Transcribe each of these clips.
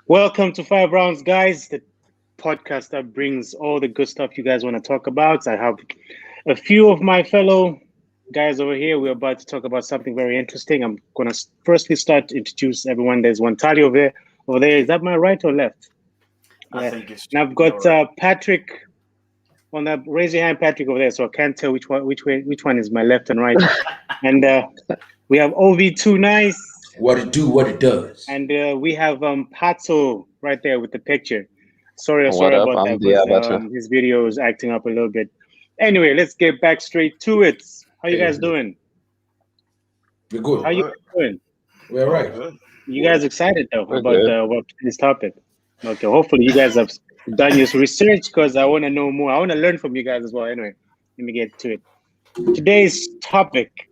Welcome to Roundz, guys, the podcast that brings all the good stuff you guys want to talk about. I have a few of my fellow guys over here. We're about to talk about something very interesting. I'm going to firstly start to introduce everyone. There's one Tali over there. Is that my right or left? I think it's. And I've got Patrick on that. Raise your hand, Patrick, over there, so I can't tell which one is my left and right. And we have OV2 Nice. What it do, what it does. And we have Pato right there with the picture. Sorry about that. But, his video is acting up a little bit. Anyway, let's get back straight to it. How you guys doing? We're good. How you guys doing? We're right. You guys excited though about this topic? Okay, hopefully you guys have done your research because I want to know more. I want to learn from you guys as well. Anyway, let me get to it. Today's topic.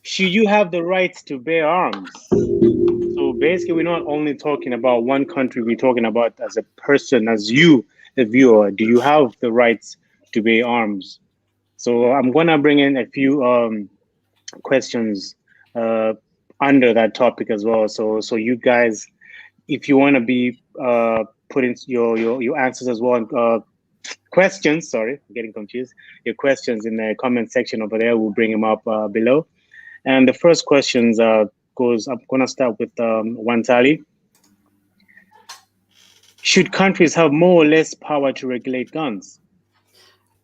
Should you have the right to bear arms? So basically, we're not only talking about one country, we're talking about as a person, as you, the viewer, do you have the right to bear arms? So I'm going to bring in a few questions under that topic as well. So you guys, if you want to be putting your answers as well, questions, sorry, I'm getting confused, your questions in the comment section over there, we'll bring them up below. And the first questions goes, I'm going to start with Wantali. Should countries have more or less power to regulate guns?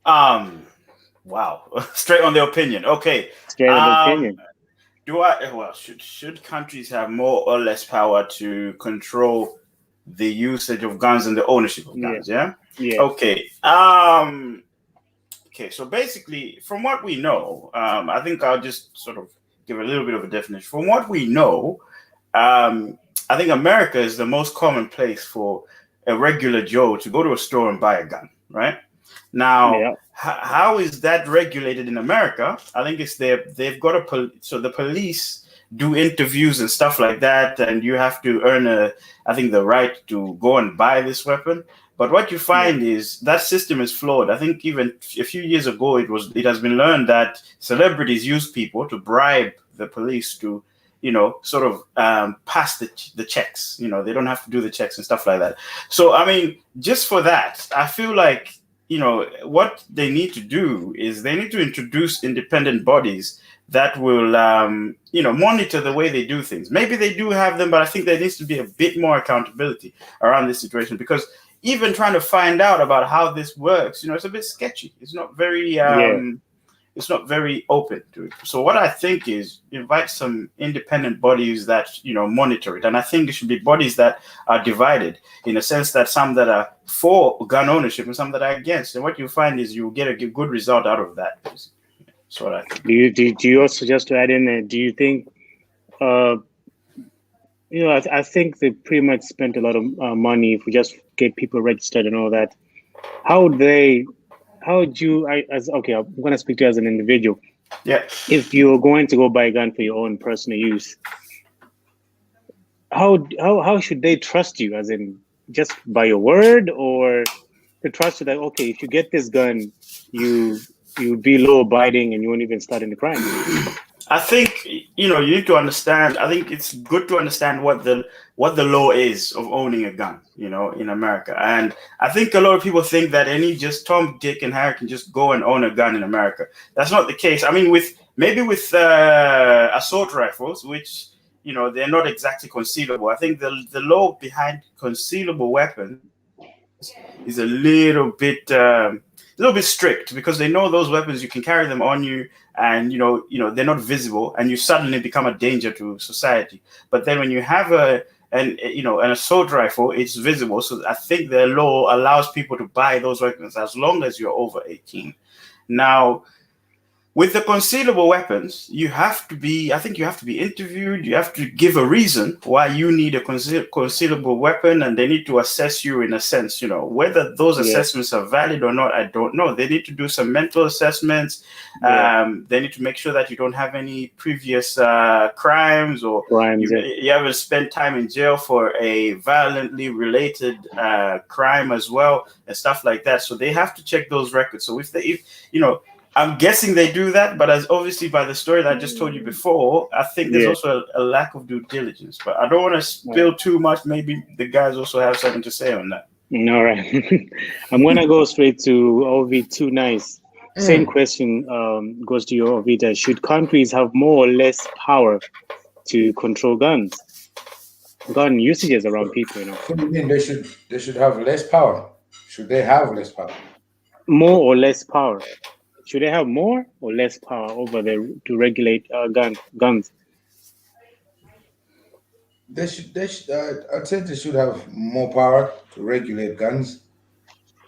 Wow. Straight on the opinion. Okay. Straight on the opinion. Should countries have more or less power to control the usage of guns and the ownership of guns? Yeah. Okay. Okay. So basically, from what we know, I think I'll just sort of give a little bit of a definition. From what we know, I think America is the most common place for a regular Joe to go to a store and buy a gun, right? Now, how is that regulated in America? I think it's they've got so the police do interviews and stuff like that, and you have to earn the right to go and buy this weapon. But what you find is that system is flawed. I think even a few years ago, it has been learned that celebrities use people to bribe the police to, sort of pass the checks. They don't have to do the checks and stuff like that. So, I mean, just for that, I feel like, what they need to do is they need to introduce independent bodies that will, monitor the way they do things. Maybe they do have them, but I think there needs to be a bit more accountability around this situation, because even trying to find out about how this works, it's a bit sketchy. It's not very, it's not very open to it. So what I think is invite some independent bodies that, monitor it. And I think it should be bodies that are divided in a sense that some that are for gun ownership and some that are against. And what you find is you get a good result out of that. That's what I think. Do you also, just to add in, do you think, I think they pretty much spent a lot of money if we just get people registered and all that. I'm going to speak to you as an individual. Yeah. If you're going to go buy a gun for your own personal use, how should they trust you? As in, just by your word, or to trust you that, okay, if you get this gun, you'll be law abiding and you won't even start any crime? I think you need to understand. I think it's good to understand what the law is of owning a gun, in America. And I think a lot of people think that just Tom, Dick, and Harry can just go and own a gun in America. That's not the case. I mean, with assault rifles, which they're not exactly concealable. I think the law behind concealable weapons is a little bit strict, because they know those weapons, you can carry them on you, and they're not visible, and you suddenly become a danger to society. But then when you have an assault rifle, it's visible. So I think the law allows people to buy those weapons as long as you're over 18. Now, with the concealable weapons, you have to be, I think you have to be interviewed. You have to give a reason why you need a concealable weapon, and they need to assess you in a sense, whether those assessments are valid or not. I don't know. They need to do some mental assessments. They need to make sure that you don't have any previous crimes, or you haven't spent time in jail for a violently related crime as well, and stuff like that. So they have to check those records. So if I'm guessing they do that, but as obviously by the story that I just told you before, I think there's also a lack of due diligence. But I don't want to spill too much. Maybe the guys also have something to say on that. All right. I'm going to go straight to OV2 Nice. Same question goes to your OV. Should countries have more or less power to control gun usages around people? What do you mean they should have less power? Should they have less power? More or less power. Should they have more or less power over to regulate guns? They should. I'd say they should have more power to regulate guns.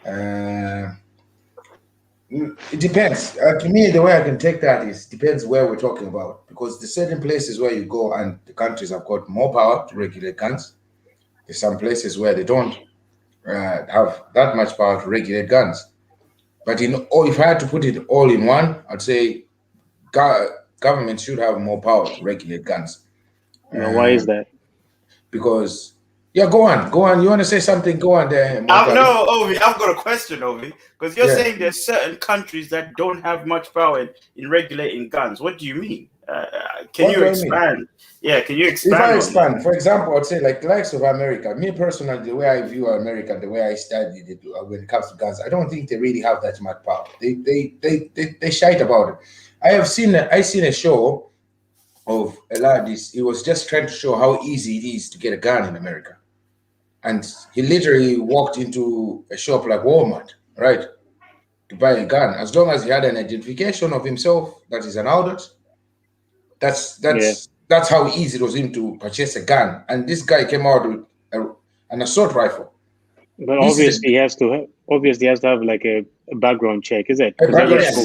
It depends. To me, the way I can take that is depends where we're talking about, because there's certain places where you go and the countries have got more power to regulate guns. There's some places where they don't have that much power to regulate guns. But if I had to put it all in one, I'd say government should have more power to regulate guns. Why is that? Because go on. You want to say something? Go on there. No, Ovi, I've got a question, Ovi, because you're saying there's certain countries that don't have much power in regulating guns. What do you mean? Can you expand? Yeah, can you expand? If I expand, for example, I'd say like the likes of America. Me personally, the way I view America, the way I studied it when it comes to guns, I don't think they really have that much power. They shite about it. I seen a show of a lad. He was just trying to show how easy it is to get a gun in America, and he literally walked into a shop like Walmart, right, to buy a gun. As long as he had an identification of himself that is an adult, that's how easy it was him to purchase a gun. And this guy came out with an assault rifle. But obviously, he has to have like a background check, is it?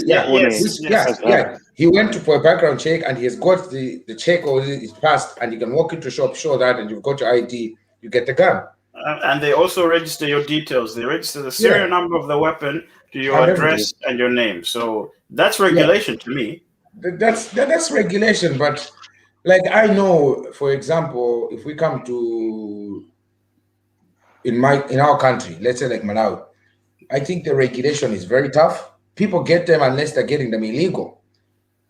Yeah. He went for a background check, and he has got the check or it's passed, and you can walk into shop, show that, and you've got your ID, you get the gun. And they also register your details. They register the serial number of the weapon to your address and your name. So that's regulation to me. That's regulation, but like I know, for example, if we come to in our country, let's say like Malawi, I think the regulation is very tough. People get them unless they're getting them illegal.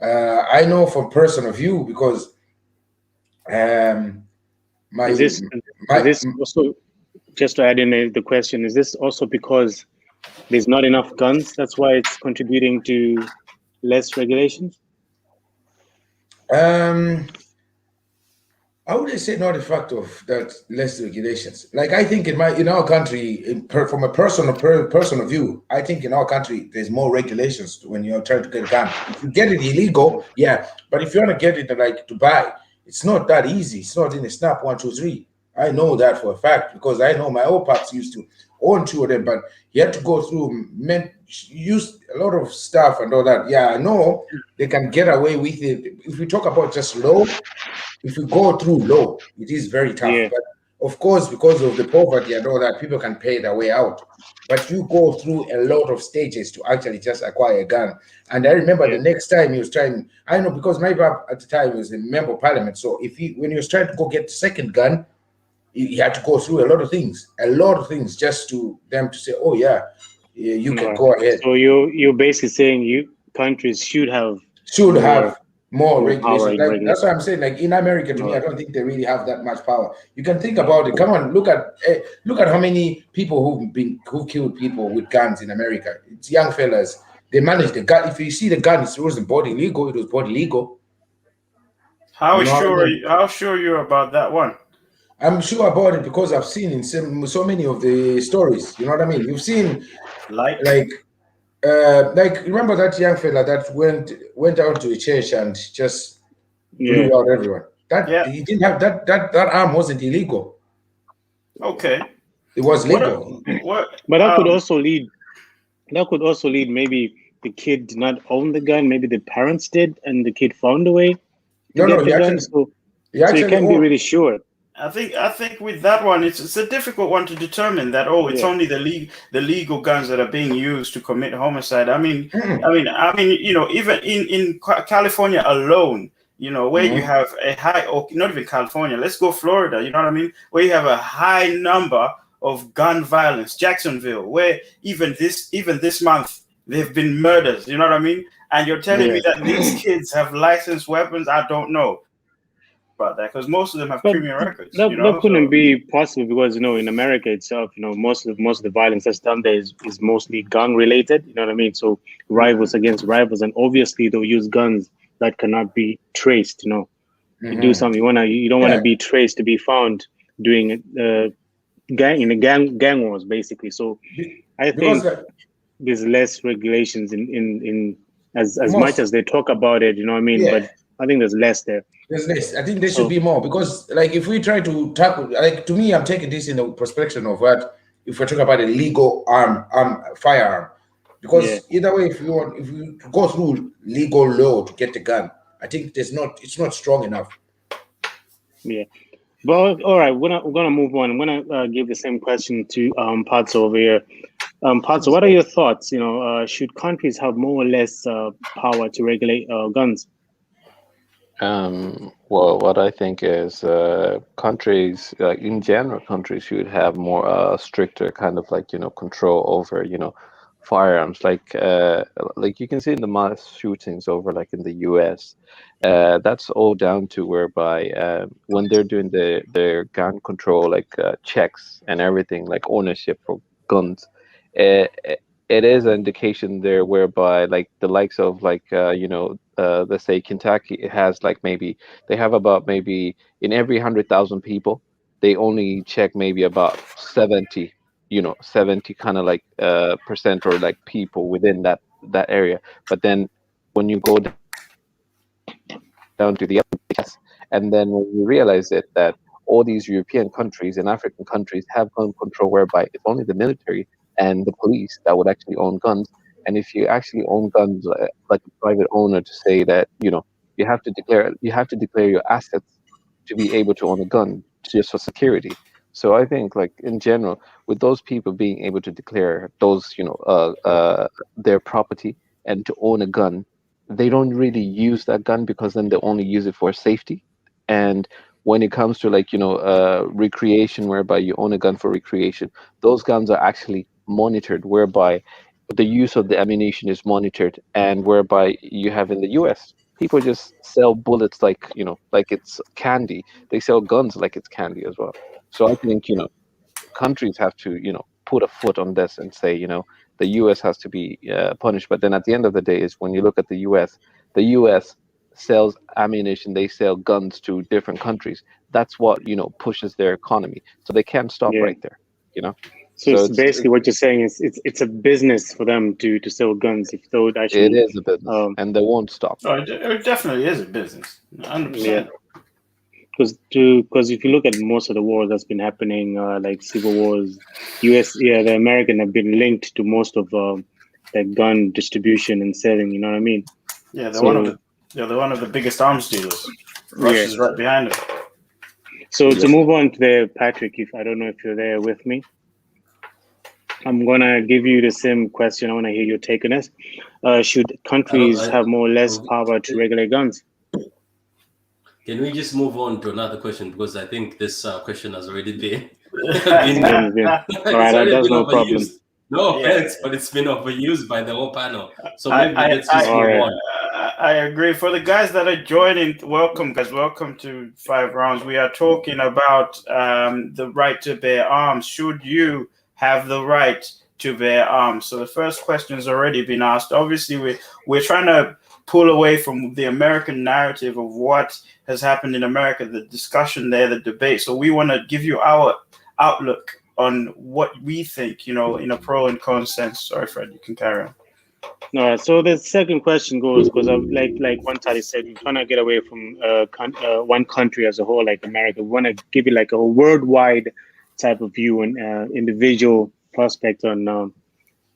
I know from personal view because is this also, just to add in the question, is this also because there's not enough guns? That's why it's contributing to less regulations? I would say not a fact of that less regulations. Like I think in our country, from a personal view, I think in our country there's more regulations when you're trying to get a gun. If you get it illegal, but if you want to get it like to buy, it's not that easy. It's not in a snap 1, 2, 3. I know that for a fact because I know my old pops used to own 2 of them, but he had to go through use a lot of stuff and all that. Yeah, I know they can get away with it. If we talk about just law, if we go through law, it is very tough. Yeah. But of course, because of the poverty and all that, people can pay their way out. But you go through a lot of stages to actually just acquire a gun. And I remember the next time he was trying, I know because my pap at the time was a member of parliament. So when he was trying to go get the second gun, he had to go through a lot of things just to them to say, oh yeah, you can go ahead. So you're basically saying countries should have more regulation. That's what I'm saying. Like in America, to me, I don't think they really have that much power. You can think about it. Come on, look at how many people who killed people with guns in America. It's young fellas. They manage the gun. If you see the gun, it wasn't bought illegal. It was bought legal. How sure you're about that one? I'm sure about it because I've seen in so many of the stories. You know what I mean? You've seen like remember that young fella that went out to a church and just blew out everyone. He didn't have that arm wasn't illegal. Okay. It was legal. But that could also lead maybe the kid did not own the gun. Maybe the parents did, and the kid found a way to No, get no, the gun. So you can't be really sure. I think with that one, it's a difficult one to determine that. Oh, it's only the legal guns that are being used to commit homicide. I mean, you know, even in California alone, you know, where you have a high, or not even California, let's go Florida. You know what I mean? Where you have a high number of gun violence, Jacksonville, where even this month there have been murders. You know what I mean? And you're telling me that these kids have licensed weapons? I don't know about that, because most of them have criminal records. That couldn't be possible, because, you know, in America itself, you know, most of the violence that's done there is mostly gun related. You know what I mean? So rivals against rivals, and obviously they'll use guns that cannot be traced. You know, you do something, you don't want to be traced to be found doing gang wars, basically. So I think there's less regulations in as much as they talk about it. You know what I mean? But I think there's less there. There's less. I think there should be more, because, like, if we try to tackle, like, to me, I'm taking this in the perspective of what, if we're talking about a legal firearm, because either way, if you go through legal law to get the gun, I think it's not strong enough. Yeah. Well, all right, we're gonna move on. I'm gonna give the same question to Patso over here. Patso, what are your thoughts? You know, should countries have more or less power to regulate guns? Well, what I think is countries, in general, countries should have more stricter kind of, like, you know, control over, you know, firearms. Like you can see in the mass shootings over, like, in the US, that's all down to whereby when they're doing their gun control, like checks and everything, like ownership for guns, it is an indication there whereby, like, the likes of, like, you know, let's say Kentucky, it has, like, maybe they have about, maybe in every 100,000 people, they only check maybe about 70, you know, 70 kind of, like, percent, or, like, people within that area. But then when you go down to the other, and then when you realize it, that all these European countries and African countries have gun control whereby it's only the military and the police that would actually own guns. And if you actually own guns, like a private owner, to say that, you know, you have to declare your assets to be able to own a gun, just for security. So I think, like, in general, with those people being able to declare those, you know, their property and to own a gun, they don't really use that gun, because then they only use it for safety. And when it comes to, like, you know, recreation, whereby you own a gun for recreation, those guns are actually monitored, whereby the use of the ammunition is monitored, and whereby you have in the US, people just sell bullets like, you know, like it's candy. They sell guns like it's candy as well. So I think, you know, countries have to, you know, put a foot on this and say, you know, the US has to be punished. But then at the end of the day, is when you look at the US sells ammunition, they sell guns to different countries. That's what, you know, pushes their economy. So they can't stop right there, you know. So it's basically what you're saying is it's a business for them to sell guns. If they would actually, it is a business, and they won't stop. Oh, it definitely is a business, 100%. Yeah. Because if you look at most of the wars that's been happening, like civil wars, the American have been linked to most of the gun distribution and selling. You know what I mean? Yeah, they're one of the biggest arms dealers. Russia's right behind it. So to move on to there, Patrick, if I don't know if you're there with me, I'm gonna give you the same question. I want to hear your take on this. Should countries have more or less power to regulate guns? Can we just move on to another question, because I think this question has already been all right, that's no problem. No offense, but it's been overused by the whole panel. So maybe let's just move on. I agree. For the guys that are joining, welcome, guys. Welcome to 5 Rounds. We are talking about the right to bear arms. Should you have the right to bear arms? So the first question has already been asked. Obviously, we're trying to pull away from the American narrative of what has happened in America, the discussion there, the debate. So we want to give you our outlook on what we think, you know, in a pro and con sense. Sorry, Fred, you can carry on. All right. So the second question goes, because like one Tali said, we're trying to get away from one country as a whole, like America. We want to give you like a worldwide type of view and individual prospect on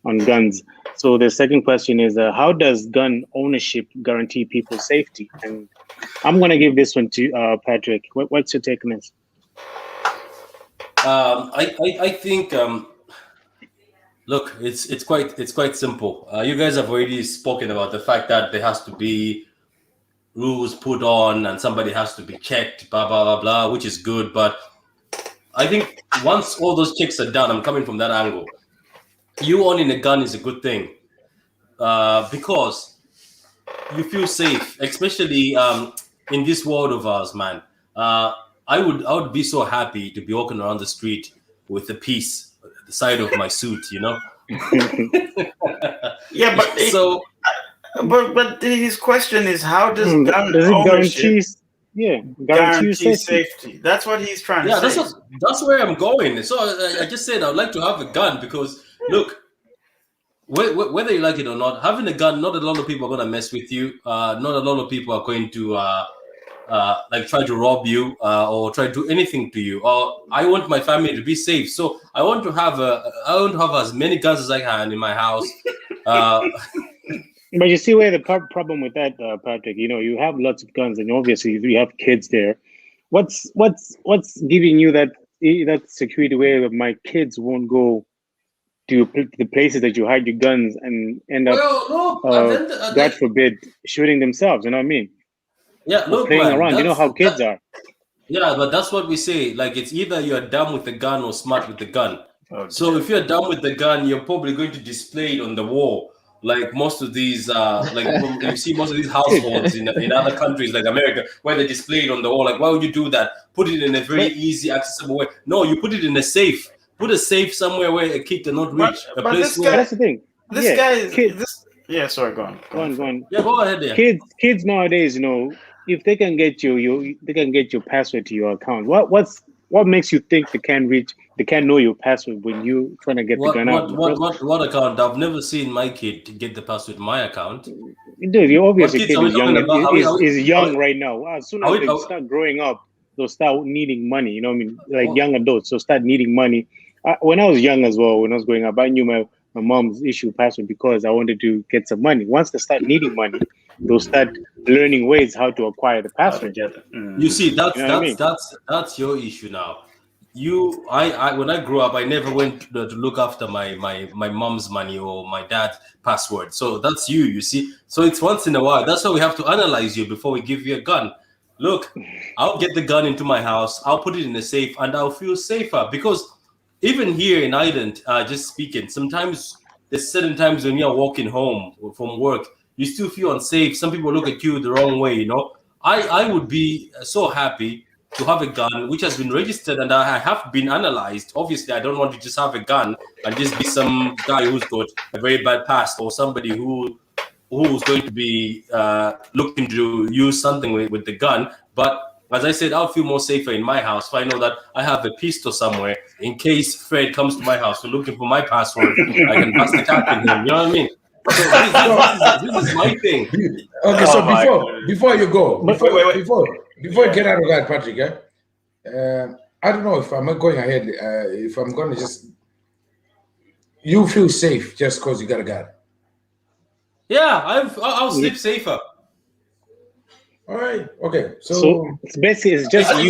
on guns. So the second question is, how does gun ownership guarantee people's safety? And I'm going to give this one to Patrick. What's your take on this? I think look, it's quite simple. You guys have already spoken about the fact that there has to be rules put on and somebody has to be checked, blah blah blah blah, which is good. But I think once all those checks are done, I'm coming from that angle. You owning a gun is a good thing because you feel safe, especially in this world of ours, man. I would be so happy to be walking around the street with a piece at the side of my suit, you know. Yeah, but so, but his question is, how does gun does it ownership guarantee safety? That's what he's trying to say. That's where I'm going. So I just said I'd like to have a gun because look, whether you like it or not, having a gun, not a lot of people are going to mess with you. Not a lot of people are going to like try to rob you or try to do anything to you. Or I want my family to be safe, so I want to have as many guns as I can in my house. But you see where the problem with that, Patrick. You know, you have lots of guns, and obviously you have kids there. What's giving you that security where my kids won't go to the places that you hide your guns and end up, God forbid, shooting themselves? You know what I mean? Yeah, look, playing man, around. You know how kids are. Yeah, but that's what we say. Like, it's either you're dumb with the gun or smart with the gun. So if you're dumb with the gun, you're probably going to display it on the wall. Like most of these, like you see most of these households in other countries like America, where they display it on the wall. Like, why would you do that? Put it in a very easy, accessible way. No, you put it in a safe. Put a safe somewhere where a kid cannot reach. That's the thing. This guy is kids. Yeah, sorry, go on. Yeah, go ahead. There. Kids nowadays, you know, if they can get they can get your password to your account. What makes you think they can't know your password when you trying to get the gun out? What account? I've never seen my kid get the password to my account. Dude, you obviously kid is young. Is young right now. As soon as they start growing up, they'll start needing money. You know what I mean? Like young adults, so start needing money. When I was young as well, when I was growing up, I knew my mom's issue password because I wanted to get some money. Once they start needing money, they'll start learning ways how to acquire the password. You see, that's your issue now. When I grew up, I never went to look after my mom's money or my dad's password. So that's you see. So it's once in a while. That's why we have to analyze you before we give you a gun. Look, I'll get the gun into my house. I'll put it in a safe, and I'll feel safer because even here in Ireland, just speaking, sometimes there's certain times when you're walking home from work, you still feel unsafe. Some people look at you the wrong way, you know. I would be so happy to have a gun which has been registered and I have been analyzed. Obviously, I don't want to just have a gun and just be some guy who's got a very bad past or somebody who's going to be looking to use something with the gun. But as I said, I'll feel more safer in my house if I know that I have a pistol somewhere in case Fred comes to my house looking for my password. I can bust a cap in him. You know what I mean? So this is my thing. Okay, so before you go, before you get out of that, Patrick, I don't know if I'm going ahead. If I'm going to just, you feel safe just because you got a gun. Yeah, I'll sleep safer. All right. Okay. So it's basically it's just the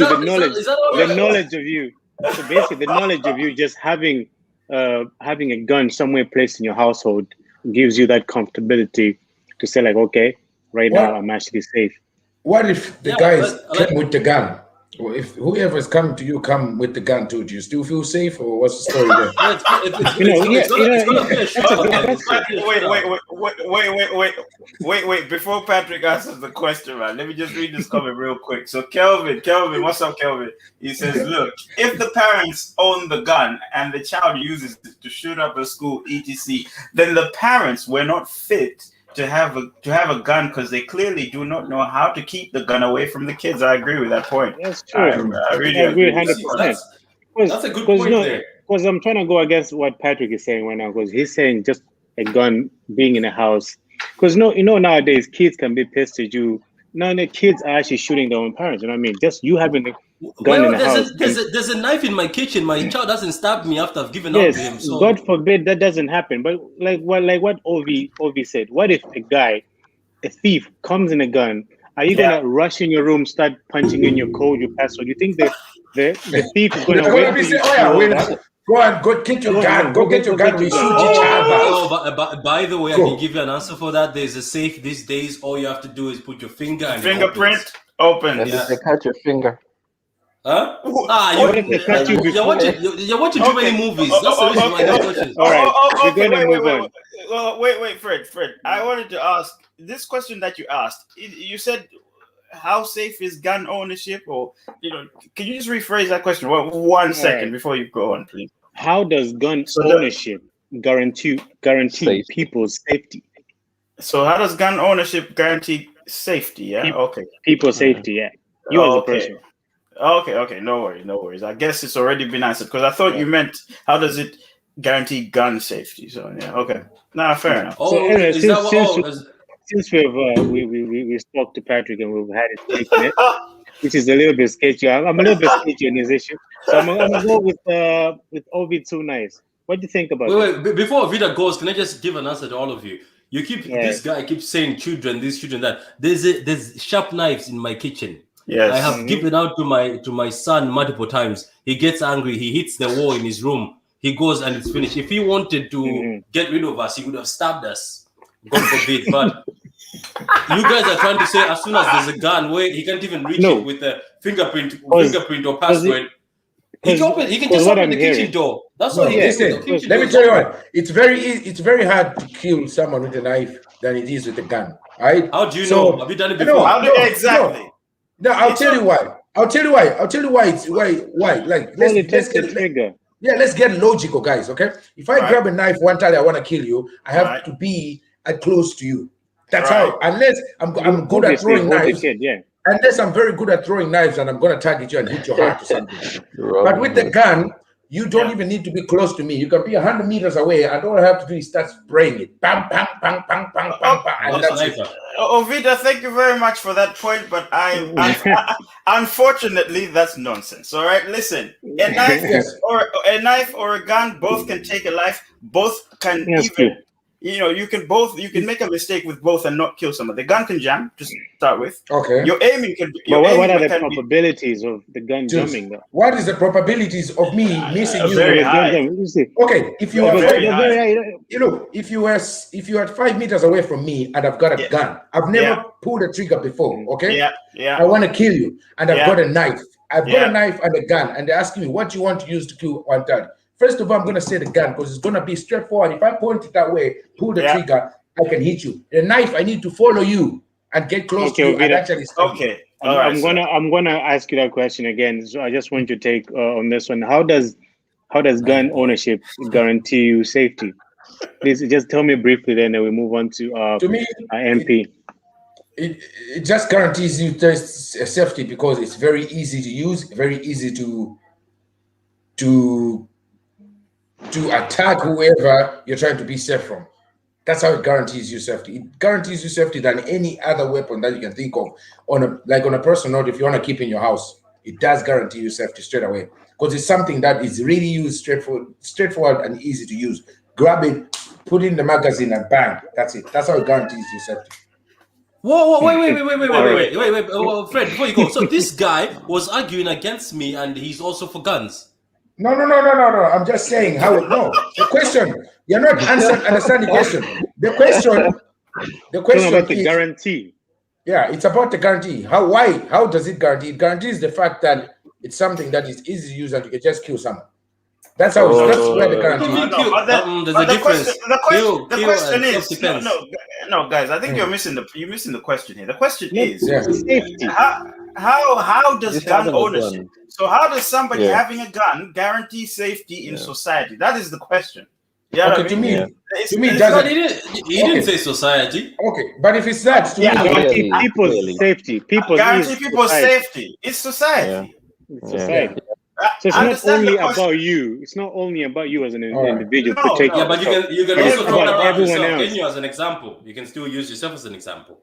knowledge of you. So basically, the knowledge of you just having a gun somewhere placed in your household gives you that comfortability to say like, okay, now I'm actually safe. What if the guys come with the gun? Or if whoever is coming to you come with the gun too, do you still feel safe, or what's the story there? Wait. Before Patrick answers the question, man, let me just read this comment real quick. So Kelvin, what's up, Kelvin? He says, look, if the parents own the gun and the child uses it to shoot up a school, etc., then the parents were not fit to have a gun because they clearly do not know how to keep the gun away from the kids. I agree with that point. That's true. I really agree 100%. That's a good point there. Because I'm trying to go against what Patrick is saying right now. Because he's saying just a gun being in a house. Because nowadays kids can be pissed at you. No, the kids are actually shooting their own parents. You know what I mean? Just you having gun in the house. There's a knife in my kitchen. My child doesn't stab me after I've given out to him. So God forbid that doesn't happen. But like what Ovi said, what if a thief comes in a gun? Are you gonna rush in your room, start punching in your code, your password? You think the thief is gonna wait for you? Go get your gun. Go get your gun. We shoot each other. Oh, by the way, I can give you an answer for that. There's a safe these days. All you have to do is put your finger and fingerprint open. And they catch your finger. Huh? You're watching too many movies. That's the reason why they're watching. All right, we're gonna move on. Well, wait, Fred. I wanted to ask this question that you asked. You said, "How safe is gun ownership?" Or can you just rephrase that question? Well, 1 second before you go on, please. How does gun ownership guarantee people's safety? So, how does gun ownership guarantee safety? Yeah, people's safety. Yeah, you as a person. Okay. No worries. I guess it's already been answered because I thought you meant how does it guarantee gun safety? So yeah, okay. Nah, fair enough. So anyway, since we spoke to Patrick and we've had it taken it, which is a little bit sketchy. I'm a little bit sketchy on this issue. So I'm gonna go with Ovi Too Nice. What do you think about it? Wait, before Vida goes, can I just give an answer to all of you? This guy keeps saying children, these children, that there's sharp knives in my kitchen. Yes. I have given out to my son multiple times. He gets angry, he hits the wall in his room, he goes and it's finished. If he wanted to get rid of us, he would have stabbed us. God forbid. But you guys are trying to say as soon as there's a gun where he can't even reach it with a fingerprint or password. He can just open the kitchen door. That's what he gets. Let me tell you what. It's very hard to kill someone with a knife than it is with a gun. Right? How do you know? Have you done it before? Exactly. No, I'll tell you why. It's why. Like let's get logical, guys. Okay. If I grab a knife one time, I want to kill you. I have to be close to you. That's how. Unless I'm good at throwing knives. Unless I'm very good at throwing knives and I'm gonna target you and hit your heart or something. But with the gun, you don't even need to be close to me. You can be 100 meters away, and all I have to do is start spraying it. Bam, bam, bam, bam, bam, bam, bam, and that's it. Ovida, thank you very much for that point, but unfortunately, that's nonsense. All right, listen, a knife or a gun, both can take a life. Both can you can make a mistake with both and not kill someone. The gun can jam, just start with. Okay. Your aiming can. But what are the probabilities of the gun jamming? Though? What is the probabilities of me missing you? Very high. Okay, if you are if you are 5 meters away from me and I've got a gun, I've never pulled a trigger before. Okay. Yeah. I want to kill you, and I've got a knife. I've got a knife and a gun, and they're asking me what you want to use to kill one third. First of all, I'm going to say the gun because it's going to be straightforward. If I point it that way, pull the trigger, I can hit you. The knife, I need to follow you and get close to you and actually stop you. I'm gonna ask you that question again. So I just want your take on this one. How does gun ownership guarantee you safety? Please just tell me briefly, then we move on to me, MP. It just guarantees you safety because it's very easy to use, very easy to attack whoever you're trying to be safe from. That's how it guarantees you safety. It guarantees you safety than any other weapon that you can think of. On a personal note, if you want to keep in your house, it does guarantee you safety straight away because it's something that is really used straightforward and easy to use. Grab it, put in the magazine, and bang. That's it. That's how it guarantees you safety. Whoa, wait, Fred, before you go. So this guy was arguing against me and he's also for guns. No. I'm just saying how. No, the question. You're not understanding the question. The question about the is, guarantee. Yeah, it's about the guarantee. How does it guarantee? It guarantees the fact that it's something that is easy to use and you can just kill someone. That's how. That's where the guarantee is. There's a difference. The question is no, guys. I think you're missing the question here. The question is safety. How does gun ownership? So how does somebody having a gun guarantee safety in society? That is the question. Yeah, okay, to me, he didn't say society. Okay, but if it's that, people's safety, guarantee people's safety. It's society. Yeah. It's society. So it's not only about you. It's not only about you as an individual. Yeah, but you can also talk about yourself. Can you as an example? You can still use yourself as an example.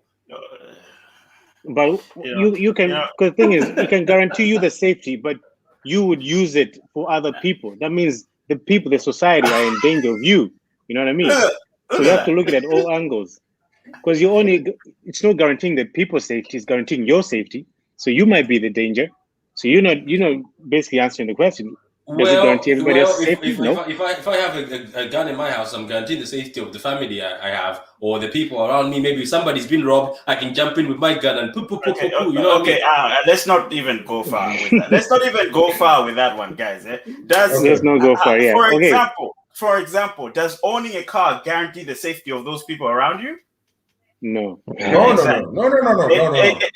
But you can, because the thing is, it can guarantee you the safety, but you would use it for other people. That means the people, the society, are in danger of you. You know what I mean? So you have to look at it at all angles, because it's not guaranteeing that people's safety, it's guaranteeing your safety. So you might be the danger. So you're not basically answering the question. Does it guarantee everybody else's safety? No. If I have a gun in my house, I'm guaranteeing the safety of the family I have or the people around me. Maybe if somebody's been robbed, I can jump in with my gun and poo. You know what I mean? Let's not even go far with that. Let's not even go far with that one, guys. Let's not go far. Yeah. For example, does owning a car guarantee the safety of those people around you? No. No.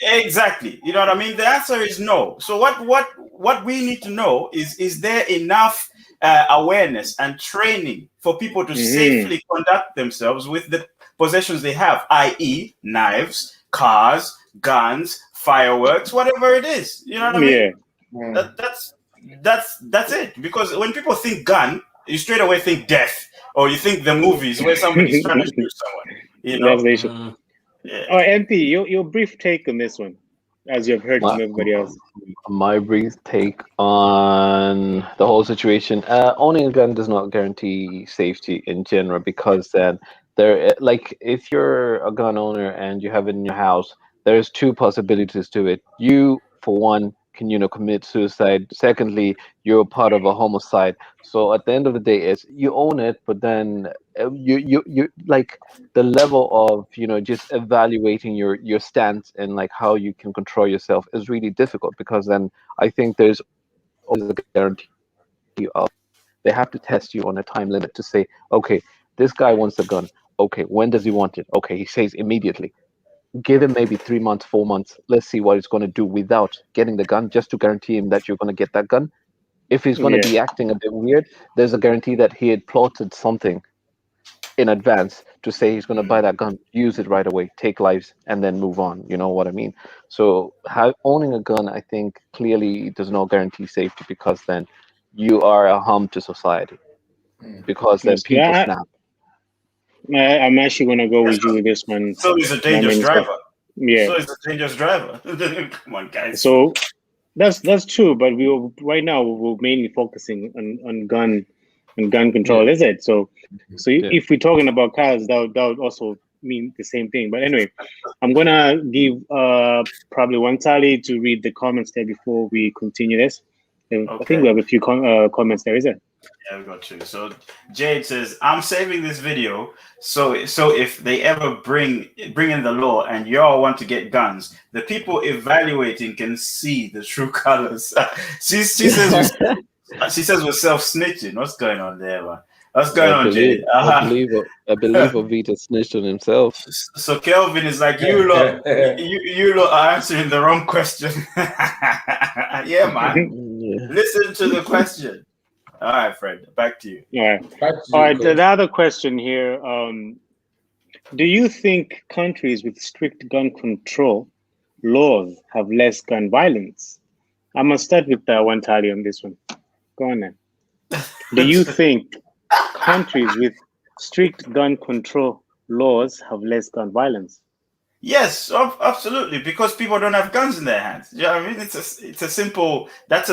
Exactly. You know what I mean? The answer is no. So what we need to know is there enough awareness and training for people to safely conduct themselves with the possessions they have, i.e., knives, cars, guns, fireworks, whatever it is. You know what I mean? Yeah. That's it. Because when people think gun, you straight away think death, or you think the movies where somebody's trying to shoot someone. You know? That's the issue. Oh, MP, your brief take on this one, as you've heard from everybody else. My brief take on the whole situation. Owning a gun does not guarantee safety in general, because then if you're a gun owner and you have it in your house, there's two possibilities to it. You, for one, can commit suicide. Secondly, you're part of a homicide. So at the end of the day, is you own it, but then you like the level of just evaluating your stance and like how you can control yourself is really difficult, because then I think there's always a guarantee of they have to test you on a time limit to say, okay, this guy wants a gun. Okay, when does he want it? Okay, he says immediately. Give him maybe 3 months, 4 months. Let's see what he's going to do without getting the gun, just to guarantee him that you're going to get that gun. If he's going to be acting a bit weird, there's a guarantee that he had plotted something in advance to say he's going to buy that gun, use it right away, take lives, and then move on. You know what I mean? So owning a gun, I think, clearly does not guarantee safety, because then you are a harm to society. Because then people snap. I'm actually going to go with you with this one. So he's a dangerous driver. Yeah. So he's a dangerous driver. Come on, guys. So that's true, but right now we're mainly focusing on gun control, is it? So if we're talking about cars, that would also mean the same thing. But anyway, I'm gonna give probably one tally to read the comments there before we continue this. Okay. I think we have a few comments there, is it? Yeah, we got two. So Jade says, I'm saving this video so if they ever bring in the law and y'all want to get guns, the people evaluating can see the true colors. she says we're self-snitching. What's going on there, man? What's going on, Jade? I believe Ovita snitched on himself. So Kelvin is like, you lot are answering the wrong question. Yeah, man. Yeah. Listen to the question. All right, Fred, back to you. All right. The other question here, do you think countries with strict gun control laws have less gun violence? I'm going to start with one tally on this one. Go on then. Do you think countries with strict gun control laws have less gun violence? Yes, absolutely, because people don't have guns in their hands. Yeah, I mean, that's a simple. I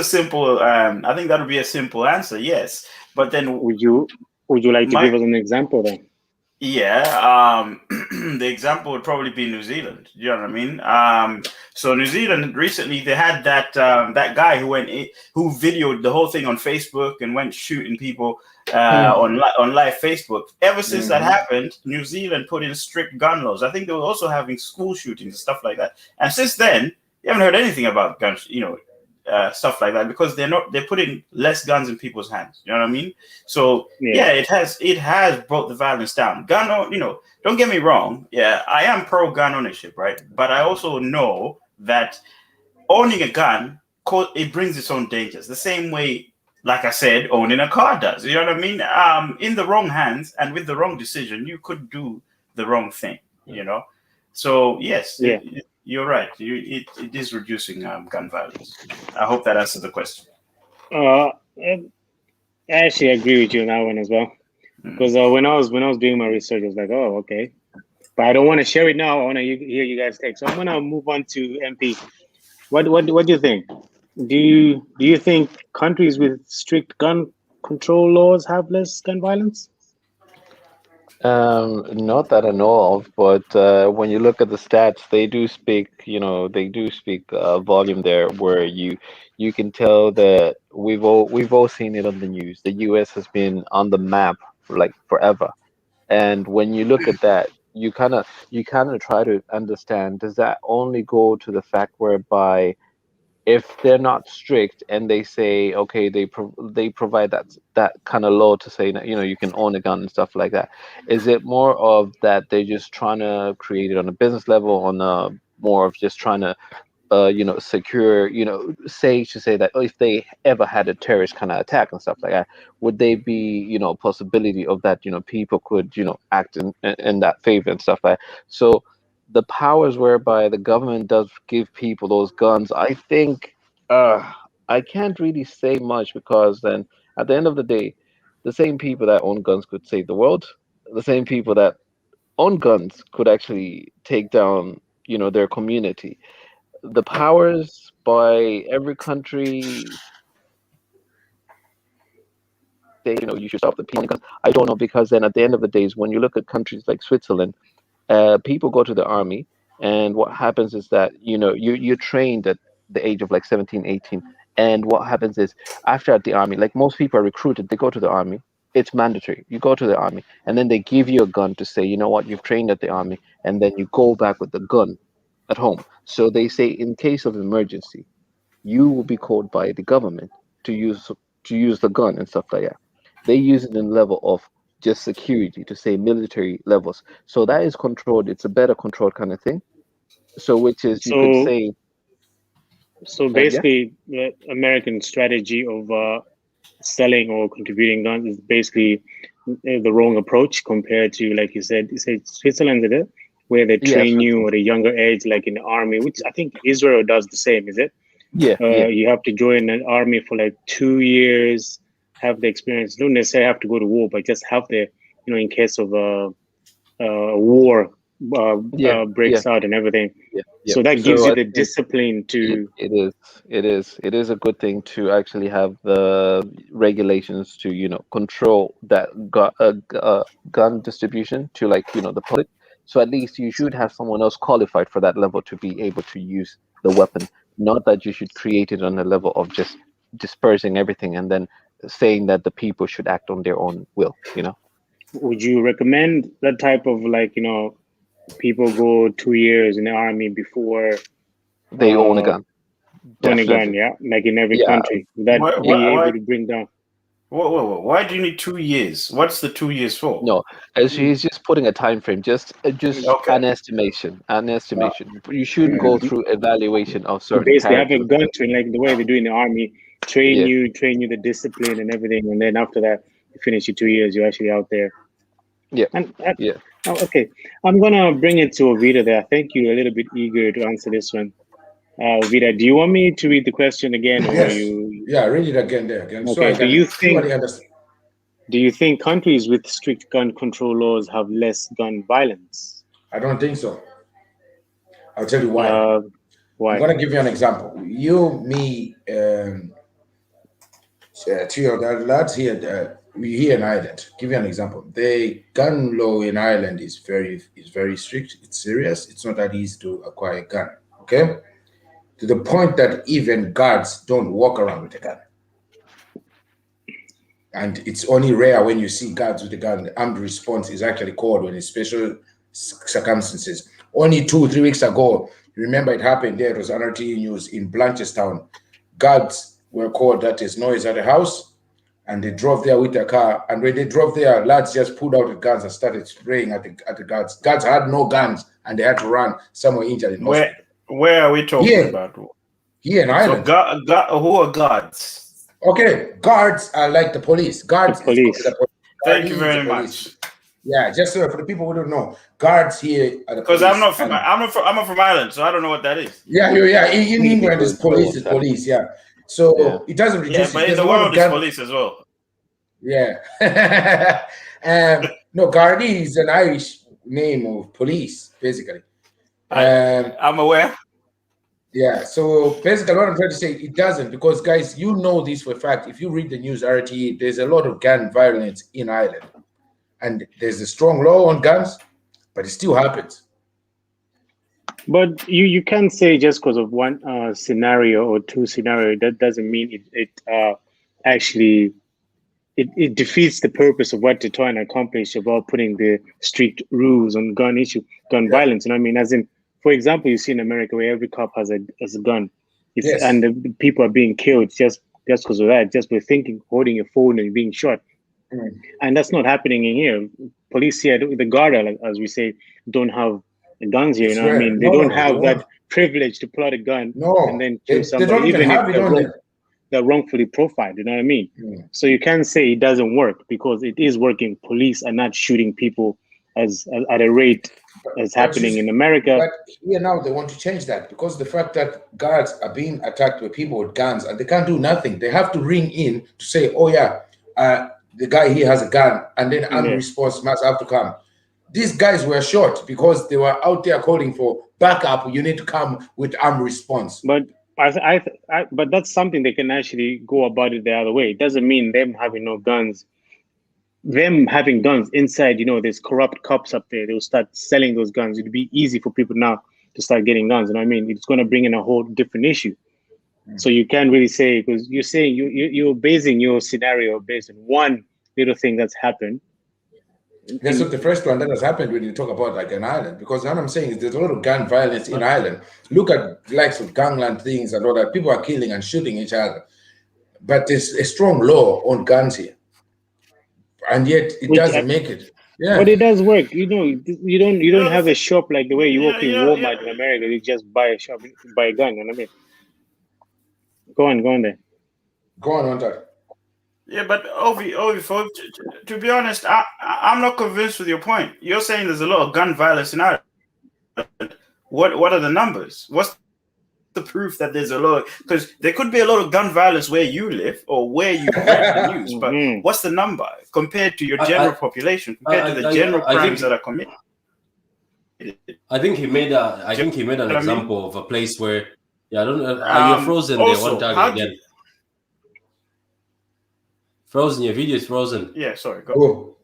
think that would be a simple answer. Yes, but then would you like to give us an example then? Yeah, the example would probably be New Zealand. You know what I mean? So New Zealand recently, they had that guy who videoed the whole thing on Facebook and went shooting people on live Facebook. Ever since that happened, New Zealand put in strict gun laws. I think they were also having school shootings and stuff like that. And since then, you haven't heard anything about guns, stuff like that, because they're putting less guns in people's hands. You know what I mean? So yeah, it has brought the violence down. Don't get me wrong. Yeah, I am pro gun ownership, right? But I also know that owning a gun, it brings its own dangers. The same way, like I said, owning a car does. You know what I mean? In the wrong hands and with the wrong decision, you could do the wrong thing. So yes. Yeah. You're right. It is reducing gun violence. I hope that answers the question. I actually agree with you on that one as well. Because when I was doing my research, I was like, oh, okay. But I don't want to share it now. I want to hear you guys take. So I'm gonna move on to MP. What do you think? Do you think countries with strict gun control laws have less gun violence? Not that I know of, but when you look at the stats, they do speak, they do speak volume there, where you can tell that we've all seen it on the news. The US has been on the map for like forever. And when you look at that, you kind of try to understand, does that only go to the fact whereby if they're not strict and they say okay, they provide that kind of law to say that you can own a gun and stuff like that, is it more of that they're just trying to create it on a business level, on a more of just trying to secure, say that, oh, if they ever had a terrorist kind of attack and stuff like that, would they be, possibility of that, people could, act in that favor and stuff like that. So the powers whereby the government does give people those guns, I think, I can't really say much, because then at the end of the day, the same people that own guns could save the world. The same people that own guns could actually take down, their community. The powers by every country say, you should stop the people. I don't know, because then at the end of the days, when you look at countries like Switzerland, people go to the army, and what happens is that you're trained at the age of like 17, 18. And what happens is, after at the army, like most people are recruited, they go to the army. It's mandatory. You go to the army, and then they give you a gun to say, you know what, you've trained at the army, and then you go back with the gun at home. So they say, in case of emergency, you will be called by the government to use the gun and stuff like that. They use it in level of just security, to say military levels. So that is controlled. It's a better controlled kind of thing. So which is, you could So say, yeah, basically, the American strategy of selling or contributing guns is basically the wrong approach compared to, like you said Switzerland, is it? Where they yeah, train you at a younger age, like in the army, which I think Israel does the same, is it? yeah, yeah, You have to join an army for like 2 years, have the experience. Don't necessarily have to go to war, but just have the, in case of a war yeah, yeah, breaks out and everything. yeah, yeah. So that gives So you I the think discipline to. it is a good thing to actually have the regulations to control that gun distribution to, like, the public. So at least you should have someone else qualified for that level to be able to use the weapon, not that you should create it on a level of just dispersing everything and then saying that the people should act on their own will. Would you recommend that type of, like, people go 2 years in the army before They own a uh, gun, on a gun? definitely. Yeah, like in every Yeah, country. Would that Why, yeah. be why, able why, to bring down? why do you need 2 years? What's the 2 years for? No, as he's just putting a time frame, just Okay. an estimation, an Uh, estimation. You should go through evaluation of You certain basically have a characters. gun train, like the way they do in the army, Yeah, train you the discipline and everything, and then after that, you finish your 2 years, you're actually out there. yeah, And yeah. oh, okay, I'm gonna bring it to Ovita there. I think you're a little bit eager to answer this one. Ovita, do you want me to read the question again, or Yes. you? Yeah, read it again there again, so Okay. I can surely understand. Do you think countries with strict gun control laws have less gun violence? I don't think so. I'll tell you why. I'm Why? gonna give you an example. You, me, three of the lads here. We here in Ireland. Give you an example. The gun law in Ireland is very strict. It's serious. It's not that easy to acquire a gun. Okay, to the point that even guards don't walk around with a gun. And it's only rare when you see guards with a gun. The armed response is actually called when it's special circumstances. Only 2-3 weeks ago, remember it happened there. It was NRT news in Blanchardstown. Guards were called that is noise at the house, and they drove there with their car. And when they drove there, lads just pulled out the guns and started spraying at the guards. Guards had no guns, and they had to run. Some were injured in hospital. Where are we talking about? Here in Ireland. So who are guards? Okay, guards are like the police. Guards The police. Thank you very much. Yeah, just for the people who don't know, guards here are the Because police. I'm not from Ireland, so I don't know what that is. Yeah. In England, it's police. It's police. Yeah. So it doesn't reduce. Yeah, but in the world, it's police as well. Yeah. No, Gardaí is an Irish name of police, basically. I'm aware. Yeah, so basically what I'm trying to say, it doesn't, because guys, you know this for a fact. If you read the news, RTE, there's a lot of gun violence in Ireland. And there's a strong law on guns, but it still happens. But you can't say just because of one scenario or two scenario, that doesn't mean it actually defeats the purpose of what they're trying to accomplish about putting the strict rules on gun violence. I mean, as in, for example, you see in America where every cop has a gun, Yes. and the people are being killed just because of that, just by holding a phone and being shot. And that's not happening in here. Police here, the Garda, as we say, don't have guns here. I mean, they don't have that privilege to pull out a gun and then kill somebody, even if they're wrongfully profiled. You know what I mean? So you can't say it doesn't work, because it is working. Police are not shooting people at a rate as happening in America. But here now they want to change that, because the fact that guards are being attacked with people with guns and they can't do nothing. They have to ring in to say, oh yeah, the guy here has a gun, and then armed response must have to come. These guys were shot because they were out there calling for backup. You need to come with armed response. But but that's something they can actually go about it the other way. It doesn't mean them having no guns. Them having guns inside, there's corrupt cops up there. They'll start selling those guns. It'd be easy for people now to start getting guns. You know what I mean? It's going to bring in a whole different issue. So you can't really say, because you're saying you're basing your scenario based on one little thing that's happened. That's not the first one that has happened when you talk about like an island, because what I'm saying is there's a lot of gun violence in Ireland. Look at the likes of gangland things and all that. People are killing and shooting each other. But there's a strong law on guns here. And yet it doesn't make it. Yeah. But it does work. You don't have a shop like the way you walk in Walmart in America. You just buy a gun. You know what I mean? Go on there. Go on, Hunter. Yeah, but Ovi, to be honest, I'm not convinced with your point. You're saying there's a lot of gun violence in Ireland. What are the numbers? What's the proof that there's a lot? Because there could be a lot of gun violence where you live or where you read the news, but what's the number compared to your general population, compared to the general crimes that are committed? I think he made an example of a place where I don't know. You're frozen there. One target again. Frozen. Your video is frozen. Yeah, sorry. Go.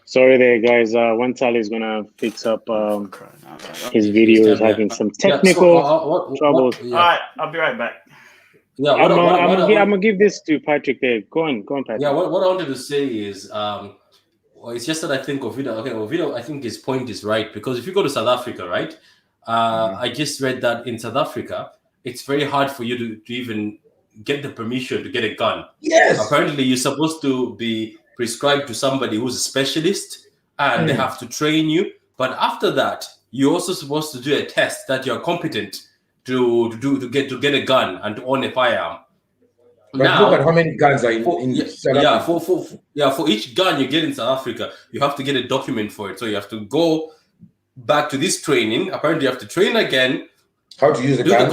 Sorry there, guys. One Tally is gonna fix up his video is having some technical troubles. All right, I'll be right back. Yeah, I'm gonna give this to Patrick there. Go on, Patrick. Yeah, what I wanted to say is, it's just that I think Ovidio, I think his point is right, because if you go to South Africa, right? I just read that in South Africa, it's very hard for you to even get the permission to get a gun. Yes. Apparently, you're supposed to be prescribed to somebody who's a specialist, and they have to train you. But after that, you're also supposed to do a test that you're competent to get a gun and to own a firearm. But now, look at how many guns are in South Africa. For each gun you get in South Africa, you have to get a document for it. So you have to go back to this training. Apparently, you have to train again. How to use the gun?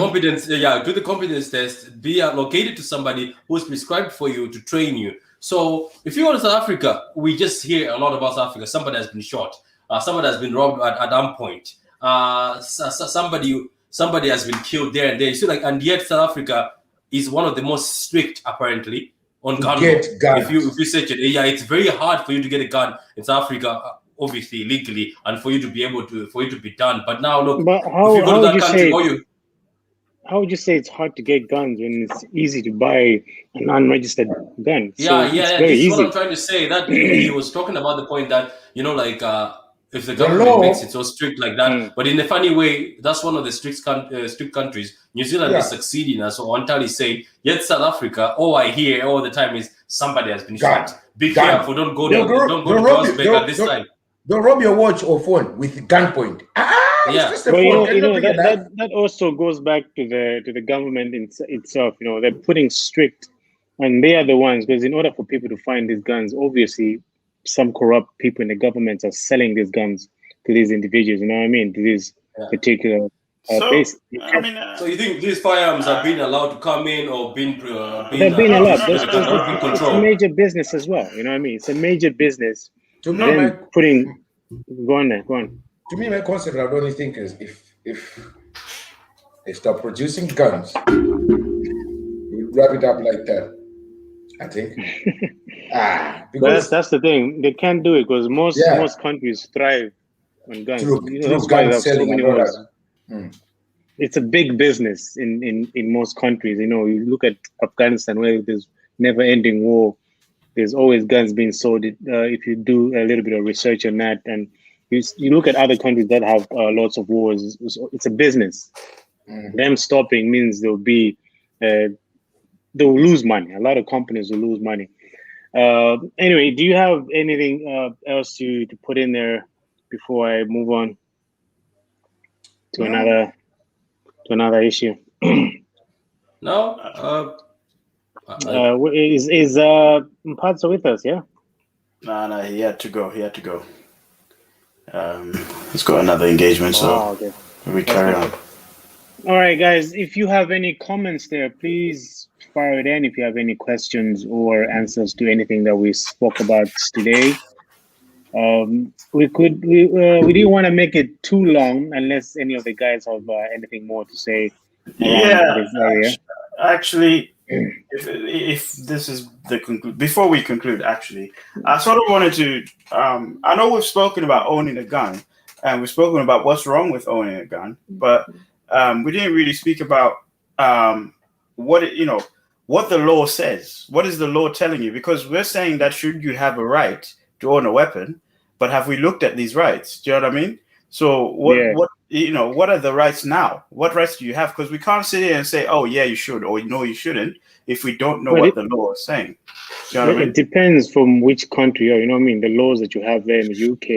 Do the competence test, be allocated to somebody who's prescribed for you to train you. So if you go to South Africa, we just hear a lot about South Africa. Somebody has been shot. Somebody has been robbed at gunpoint. Somebody has been killed there and there. So and yet South Africa is one of the most strict, apparently, on gun law. If you search it, it's very hard for you to get a gun in South Africa, obviously legally, and for you to be done. But now look, but how would you say it's hard to get guns when it's easy to buy an unregistered gun? It's very easy. What I'm trying to say. That he was talking about the point that if the government makes it so strict like that, but in a funny way, that's one of the strict countries. New Zealand is succeeding, as Antali said. Yet South Africa, all I hear all the time is somebody has been shot. Be careful, don't go to Johannesburg at this time. Don't rob your watch or phone with gunpoint. That also goes back to the government itself. They're putting strict, and they are the ones, because in order for people to find these guns, obviously some corrupt people in the government are selling these guns to these individuals. You know what I mean? To these particular places. So you think these firearms are being allowed to come in or being they're being allowed? It's a major business as well. You know what I mean? It's a major business. Putting Go on there. Go on. To me, my concept, I only think is if they stop producing guns, we wrap it up like that. I think. Because that's the thing. They can't do it because most countries thrive on guns. through That's why gun they have so selling many and all wars. that. It's a big business in most countries. You look at Afghanistan where there's never-ending war. There's always guns being sold. If you do a little bit of research on that, and you look at other countries that have lots of wars, it's a business. Them stopping means they'll lose money. A lot of companies will lose money. Anyway, do you have anything else to put in there before I move on to another issue? No. Is Mpatso with us? Yeah. No, he had to go. Let's go another engagement. Okay. We carry on. All right, guys. If you have any comments there, please fire it in. If you have any questions or answers to anything that we spoke about today, we didn't want to make it too long unless any of the guys have anything more to say. This area. Actually, if this is before we conclude, actually, I sort of wanted to. I know we've spoken about owning a gun, and we've spoken about what's wrong with owning a gun, but we didn't really speak about what the law says. What is the law telling you? Because we're saying that should you have a right to own a weapon, but have we looked at these rights? Do you know what I mean? So what are the rights now? What rights do you have? Because we can't sit here and say, oh yeah, you should, or no, you shouldn't, if we don't know what the law is saying. Do you know what I mean? It depends from which country you're. You know what I mean? The laws that you have there in the UK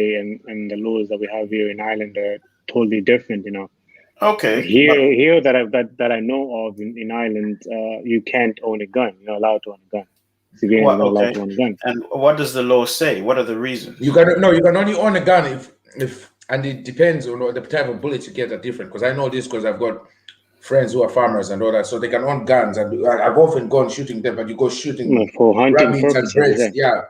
and the laws that we have here in Ireland are totally different. Okay. Here that I know of in Ireland, you can't own a gun. You're not allowed to own a gun. Civilians are not allowed to own a gun. And what does the law say? What are the reasons? You can only own a gun if and it depends on the type of bullets you get are different. Because I know this because I've got friends who are farmers and all that, so they can own guns. And I've often gone shooting them, but you go shooting for hunting rabbits and birds. Yeah.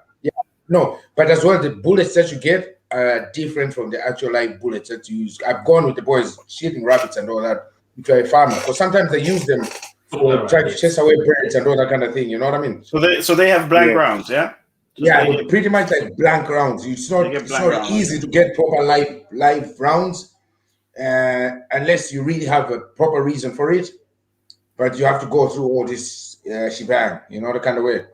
No, but as well, the bullets that you get are different from the actual live bullets that you use. I've gone with the boys shooting rabbits and all that. If you're a farmer, because sometimes they use them for trying to chase away birds and all that kind of thing. You know what I mean? So they have blank rounds, yeah. Pretty much like blank rounds. It's not easy to get proper live rounds unless you really have a proper reason for it. But you have to go through all this shebang, the kind of way.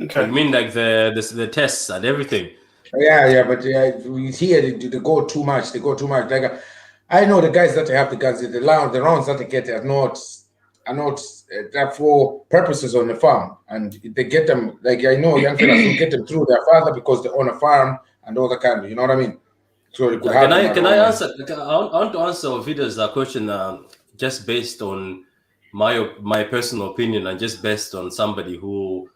Okay. You mean like the tests and everything? Yeah, but here they go too much. Like I know the guys that have the guns, the rounds that they get are not for purposes on the farm, and they get them. Like I know young fellas who get them through their father because they own a farm and all that kind of. You know what I mean? So it could happen. Can I answer? I want to answer Ovida's question just based on my personal opinion and just based on somebody who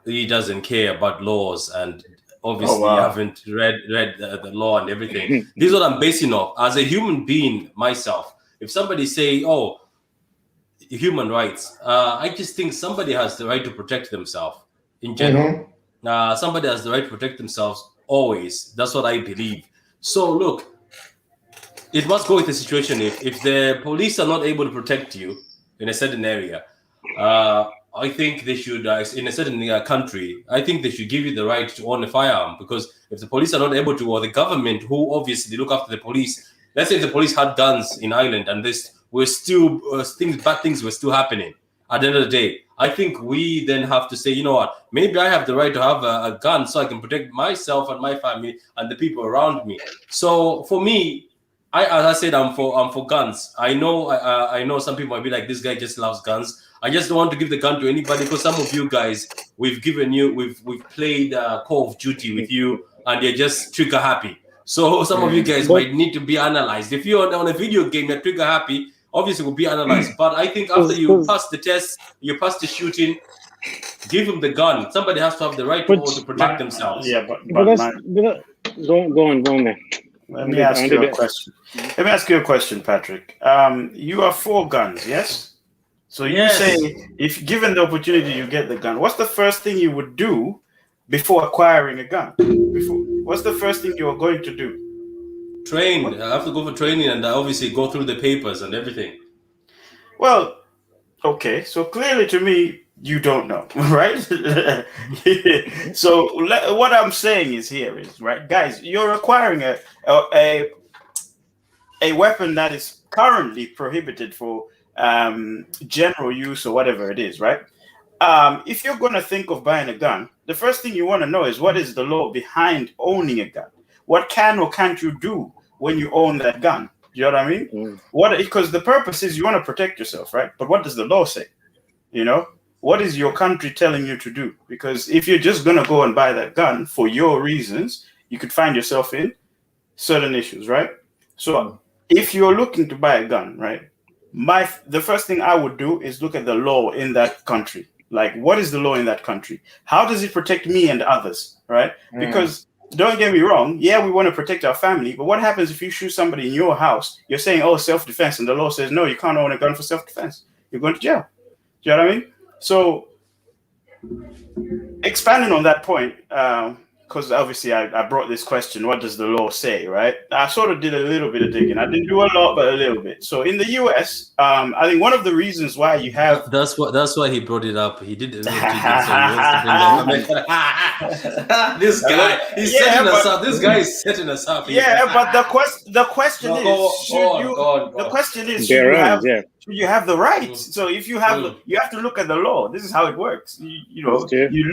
he doesn't care about laws and obviously haven't read the law and everything. This is what I'm basing off as a human being myself. If somebody say, "Oh, human rights," I just think somebody has the right to protect themselves in general. Somebody has the right to protect themselves always. That's what I believe. So look, it must go with the situation. If the police are not able to protect you in a certain area, I think they should, in a certain country, I think they should give you the right to own a firearm, because if the police are not able to, or the government, who obviously look after the police, let's say if the police had guns in Ireland and this were still bad things were still happening at the end of the day, I think we then have to say, you know what, maybe I have the right to have a gun so I can protect myself and my family and the people around me. So for me, as I said, I'm for guns. I know some people might be like, this guy just loves guns. I just don't want to give the gun to anybody, because some of you guys, we've played Call of Duty with you, and you're just trigger happy. So some of you guys might need to be analyzed. If you're on a video game, you're trigger happy, obviously will be analyzed. But I think after you pass the test, you pass the shooting, give them the gun. Somebody has to have the right to protect themselves. Yeah, but go on there. Let me ask you a question, Patrick. You are for guns, yes? So you say, if given the opportunity, you get the gun. What's the first thing you would do before acquiring a gun? What's the first thing you're going to do? Train. I have to go for training and obviously go through the papers and everything. Well, okay. So clearly to me, you don't know, right? So what I'm saying is, right, guys, you're acquiring a weapon that is currently prohibited for general use or whatever it is, right? If you're going to think of buying a gun, the first thing you want to know is what is the law behind owning a gun? What can or can't you do when you own that gun? You know what I mean? Because the purpose is you want to protect yourself, right? But what does the law say? You know, what is your country telling you to do? Because if you're just going to go and buy that gun for your reasons, you could find yourself in certain issues, right? So if you're looking to buy a gun, right, the first thing I would do is look at the law in that country. Like, what is the law in that country? How does it protect me and others, right? Because don't get me wrong, yeah, we want to protect our family, but what happens if you shoot somebody in your house? You're saying, oh, self-defense, and the law says, no, you can't own a gun for self-defense. You're going to jail. Do you know what I mean? So, expanding on that point, because obviously I brought this question, what does the law say, right? I sort of did a little bit of digging. I didn't do a lot, but a little bit. So in the US, I think one of the reasons why you have... That's why he brought it up. He did it. This guy, he's setting us up. This guy is setting us up. Yeah, but the question is, should you have the right? So if you have, you have to look at the law. This is how it works. You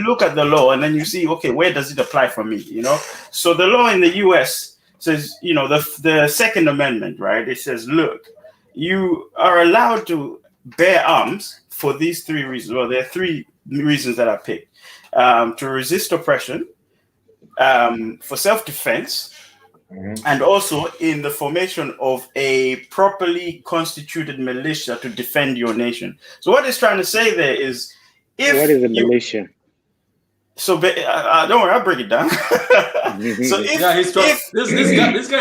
look at the law and then you see, okay, where does it apply for me? You know, so the law in the U.S. says, you know, the Second Amendment, right? It says, look, you are allowed to bear arms for these three reasons. Well, there are three reasons that I picked: to resist oppression, for self-defense, and also in the formation of a properly constituted militia to defend your nation. So what it's trying to say there is, what is a militia? So don't worry, I'll break it down. So this guy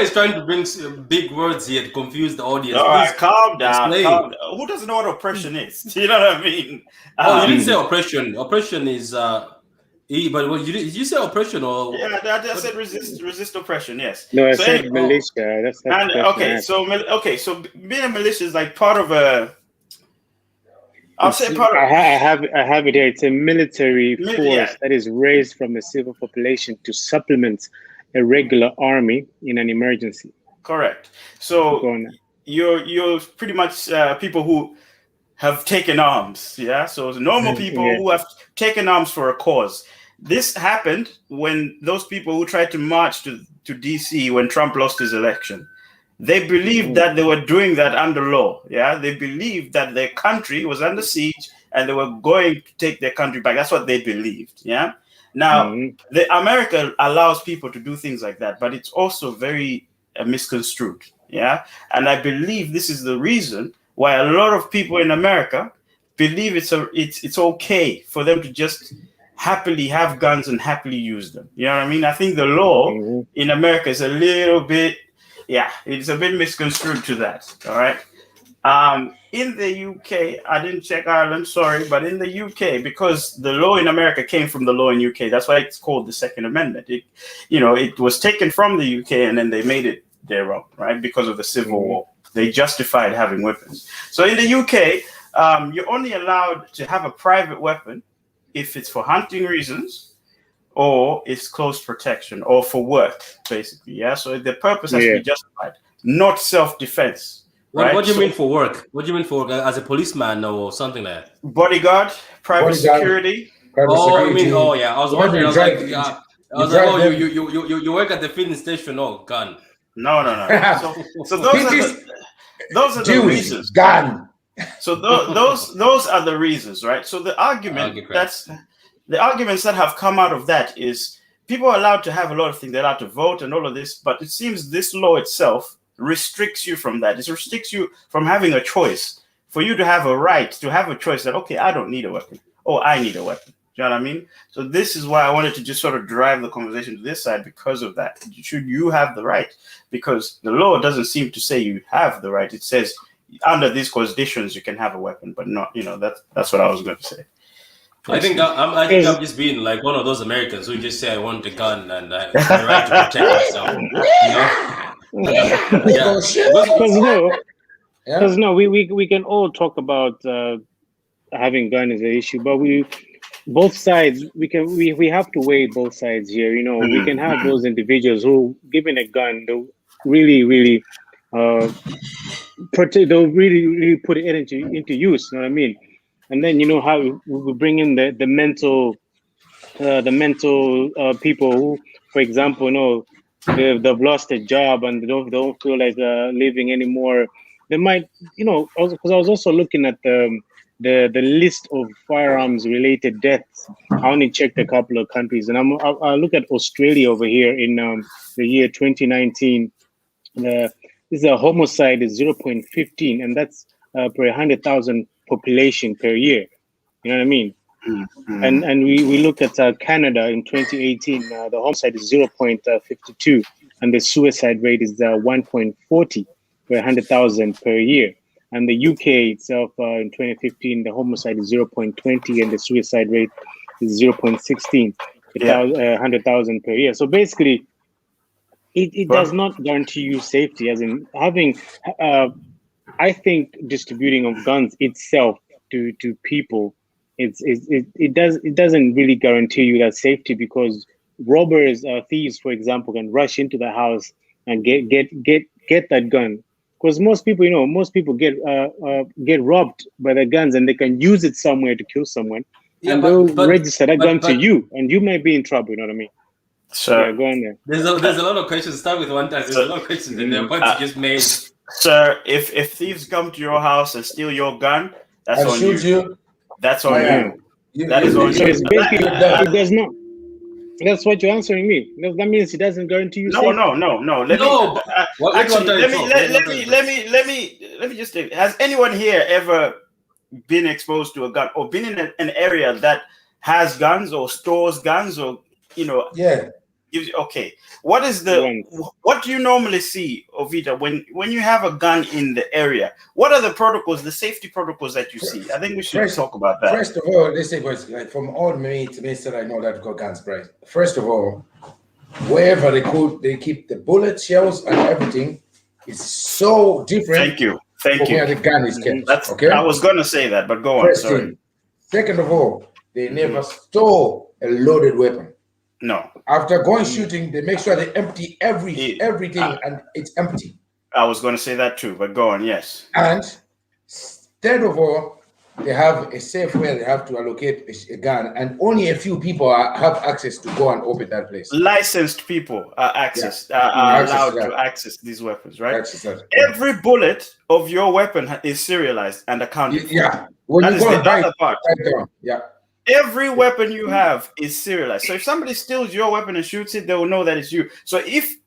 is trying to bring big words here to confuse the audience. All right, calm down. Who doesn't know what oppression is? You know what I mean? You didn't say oppression. Oppression is but what, did you say oppression or? Yeah, I said resist oppression. Yes. No, I said militia. That's So being a militia is like part of a. I'll say part of. I have it here. It's a military force that is raised from the civil population to supplement a regular army in an emergency. Correct. So you're pretty much people who have taken arms. Yeah. So normal people who have taken arms for a cause. This happened when those people who tried to march to DC when Trump lost his election. They believed that they were doing that under law. Yeah, they believed that their country was under siege and they were going to take their country back. That's what they believed. Yeah. Now, America allows people to do things like that, but it's also very misconstrued. Yeah, and I believe this is the reason why a lot of people in America believe it's okay for them to just happily have guns and happily use them. You know what I mean? I think the law in America is a little bit. Yeah, it's a bit misconstrued to that. All right. In the UK, I didn't check Ireland, sorry, but in the UK, because the law in America came from the law in UK, that's why it's called the Second Amendment. It was taken from the UK and then they made it their own, right? Because of the Civil War, they justified having weapons. So in the UK, you're only allowed to have a private weapon if it's for hunting reasons, or it's close protection, or for work, basically. Yeah. So the purpose has to be justified, not self-defense. Right? What do you mean for work? What do you mean for work? As a policeman or something like that? Bodyguard, private security. I mean, yeah. I was wondering. I was like, you work at the filling station? Oh, gun. No. So those are the reasons. Gun. So those are the reasons, right? So the arguments that have come out of that is people are allowed to have a lot of things. They're allowed to vote and all of this, but it seems this law itself restricts you from that. It restricts you from having a choice. For you to have a right to have a choice that, okay, I don't need a weapon. Oh, I need a weapon. Do you know what I mean? So this is why I wanted to just sort of drive the conversation to this side because of that. Should you have the right? Because the law doesn't seem to say you have the right. It says under these conditions you can have a weapon, but not, that's what I was going to say. I think I'm just being like one of those Americans who just say I want a gun and it's my right to protect myself. Because we can all talk about having gun is an issue, but both sides we have to weigh both sides here. We can have those individuals who, given a gun, they'll really they'll really put it into use. You know what I mean? And then how we bring in the mental people who, for example, they've lost a job and they don't feel like living anymore. They might, because I was also looking at the list of firearms related deaths. I only checked a couple of countries, and I look at Australia over here in the year 2019. This is a homicide is 0.15, and that's per 100,000 population per year. You know what I mean? And we look at Canada in 2018. The homicide is 0.52, and the suicide rate is 1.40 per 100,000 per year. And the UK itself in 2015, the homicide is 0.20, and the suicide rate is 0.16 per 100,000 per year. So basically, it does not guarantee you safety. As in having, I think distributing of guns itself to people, it doesn't really guarantee you that safety, because robbers, thieves, for example, can rush into the house and get that gun. Because most people get robbed by the guns, and they can use it somewhere to kill someone, and they'll register that gun to you, and you might be in trouble. You know what I mean? So yeah, go on there. There's a lot of questions. Start with one time. There's a lot of questions in there. Points you just made. Sir, if thieves come to your house and steal your gun, that's on you. That's on you. That is on you. It's basically, it does not. That's what you're answering me. That means it doesn't guarantee you safety. No. Let me just say, has anyone here ever been exposed to a gun or been in an area that has guns or stores guns or Yeah. Okay. What do you normally see, Ovita, when you have a gun in the area? What are the protocols, the safety protocols that you see? I think we should talk about that. First of all, let's say, boys, like from all mates that I know that got guns, right? First of all, wherever they keep the bullets, shells, and everything is so different. Thank you. Where the gun is kept. Okay. I was gonna say that, but go on. Sorry. Second of all, they never store a loaded weapon. No. After going shooting, they make sure they empty everything, and it's empty. I was going to say that too, but go on. Yes. And third of all, they have a safe where they have to allocate a gun, and only a few people have access to go and open that place. Licensed people are allowed to access these weapons, right? Every bullet of your weapon is serialized and accounted for. Yeah. When that you is go the and buy other part. Yeah. Every weapon you have is serialized. So if somebody steals your weapon and shoots it, they will know that it's you. So if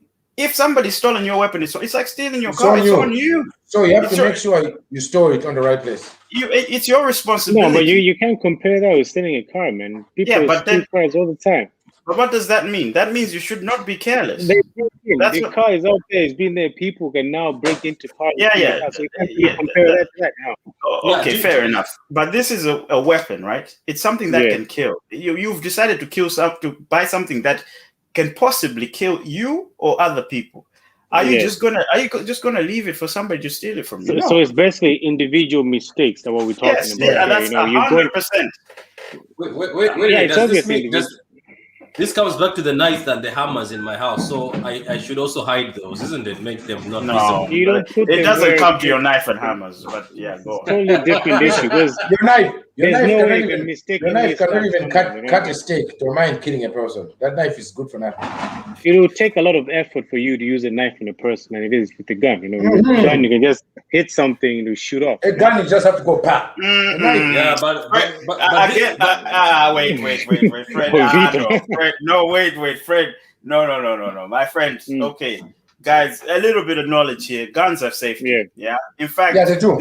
somebody's stolen your weapon, it's like stealing your car. It's on you. So you have to make sure you store it on the right place. It's your responsibility. No, but you can't compare that with stealing a car, man. People steal cars all the time. But what does that mean? That means you should not be careless. The car is out there. It's been there. People can now break into cars. So you can't compare that to that now. Okay, fair enough. But this is a weapon, right? It's something that can kill. You've decided to buy something that can possibly kill you or other people. Are you just gonna leave it for somebody to steal it from you? So it's basically individual mistakes that what we're talking about. Yeah, that's 100%. Wait. This comes back to the knives and the hammers in my house, so I should also hide those, isn't it? Make them not visible. You don't put it doesn't come to your knife and hammers, but yeah, go on. Totally different issue, because your knife cannot even cut a steak. Don't mind killing a person. That knife is good for nothing. It will take a lot of effort for you to use a knife on a person than it is with a gun. With a gun, you can just hit something to shoot off. A gun, you just have to go pop. Yeah, but wait, Fred. Fred. No, my friend. Okay, guys, a little bit of knowledge here. Guns have safety. Yeah. In fact, they do.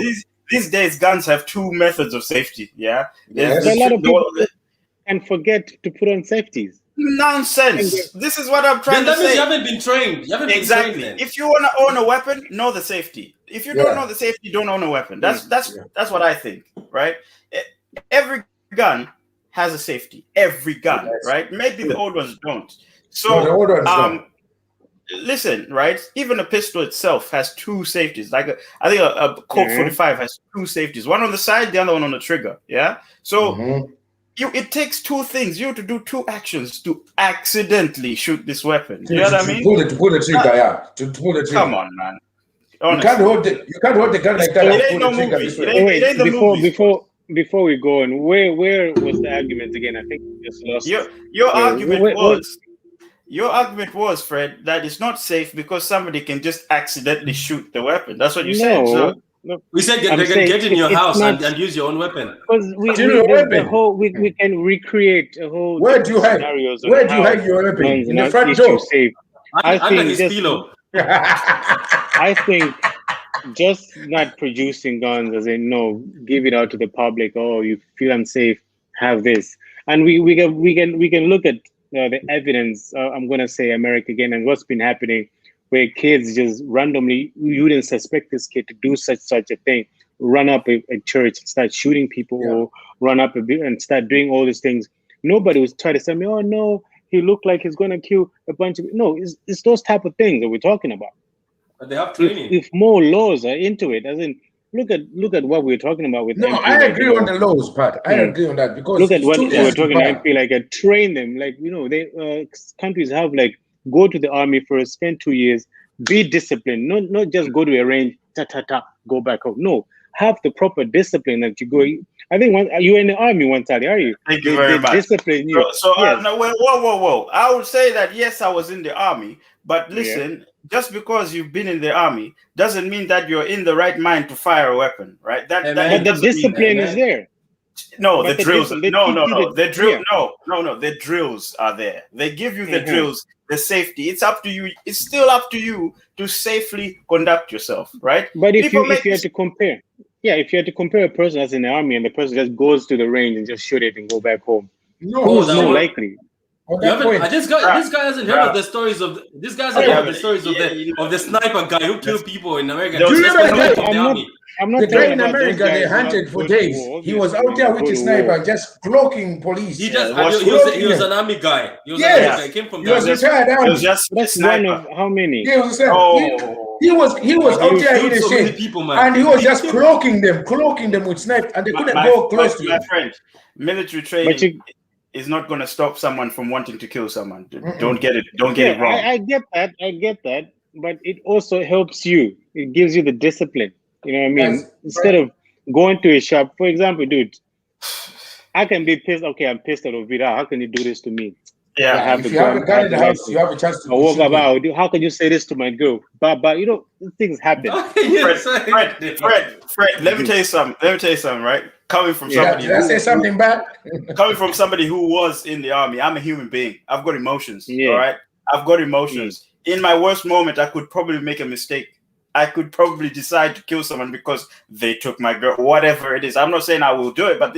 These days, guns have two methods of safety. Yeah. Yes. A lot of people can forget to put on safeties. Nonsense. This is what I'm trying to say. That means you haven't been trained. Exactly. If you want to own a weapon, know the safety. If you don't know the safety, don't own a weapon. That's what I think, right? Every gun has a safety. Every gun, right? Maybe the old ones don't. So No, the old ones don't. Listen, right? Even a pistol itself has two safeties. Like I think a Colt 45 has two safeties. One on the side, the other one on the trigger. Yeah. So it takes two things. You have to do two actions to accidentally shoot this weapon. You know what I mean? To pull the trigger, yeah. To pull the trigger. Come on, man. You can't hold the gun like that. It ain't no movie. It ain't the movie. Before we go on, where was the argument again? I think we just lost. Your argument was. Your argument was, Fred, that it's not safe because somebody can just accidentally shoot the weapon. That's what you said. So, we said get in your house and use your own weapon. Because we can recreate a whole. Where do you hide your weapon? In the front door. Under his pillow. I think just not producing guns, as in give it out to the public. Oh, you feel unsafe, have this, and we can look at the evidence. I'm going to say America again, and what's been happening, where kids just randomly, you wouldn't suspect this kid to do such a thing, run up a church and start shooting people, or run up a bit and start doing all these things. Nobody was trying to say, oh no, he looked like he's going to kill a bunch of. No, it's those type of things that we're talking about. But they have training. If more laws are into it, as in look at what we're talking about with. No, I agree on the laws, Pat. I agree on that because look at what we're talking about. I feel like train them, like they countries have like go to the army first, spend 2 years, be disciplined, not just go to a range, go back home. No, have the proper discipline that you go. I think you were in the army one time, are you? Thank you very much. Discipline you. So yes. Whoa. I would say that yes, I was in the army, but listen. Just because you've been in the army doesn't mean that you're in the right mind to fire a weapon, right? But the discipline is there. No, the drills. The drills are there. They give you the drills, the safety. It's up to you. It's still up to you to safely conduct yourself, right? But if you had to compare, if you had to compare a person that's in the army and the person just goes to the range and just shoot it and go back home, who's more likely? This guy hasn't heard of the stories of this guy's heard the stories of the sniper guy who killed people in America. Do you remember the guy in America they hunted for days? He was out there with his sniper, just clocking police. He was an army guy. He was an army guy. He came from he was retired army. That's one of how many? He was out there in the shade, and he was just clocking them with sniper, and they couldn't go close to him. My friend, military training is not going to stop someone from wanting to kill someone. Don't get it wrong. I get that, but it also helps you. It gives you the discipline. You know what I mean? Instead of going to a shop, for example, dude, I can be pissed. Okay, I'm pissed at Ovida. How can you do this to me? Yeah, if you have a gun in the house, you have a chance to walk about. How can you say this to my girl? But things happen. Fred, let me tell you something, right? Coming from somebody. Did I say something bad? Coming from somebody who was in the army, I'm a human being. I've got emotions. All right, I've got emotions. In my worst moment, I could probably make a mistake. I could probably decide to kill someone because they took my girl, whatever it is. I'm not saying I will do it, but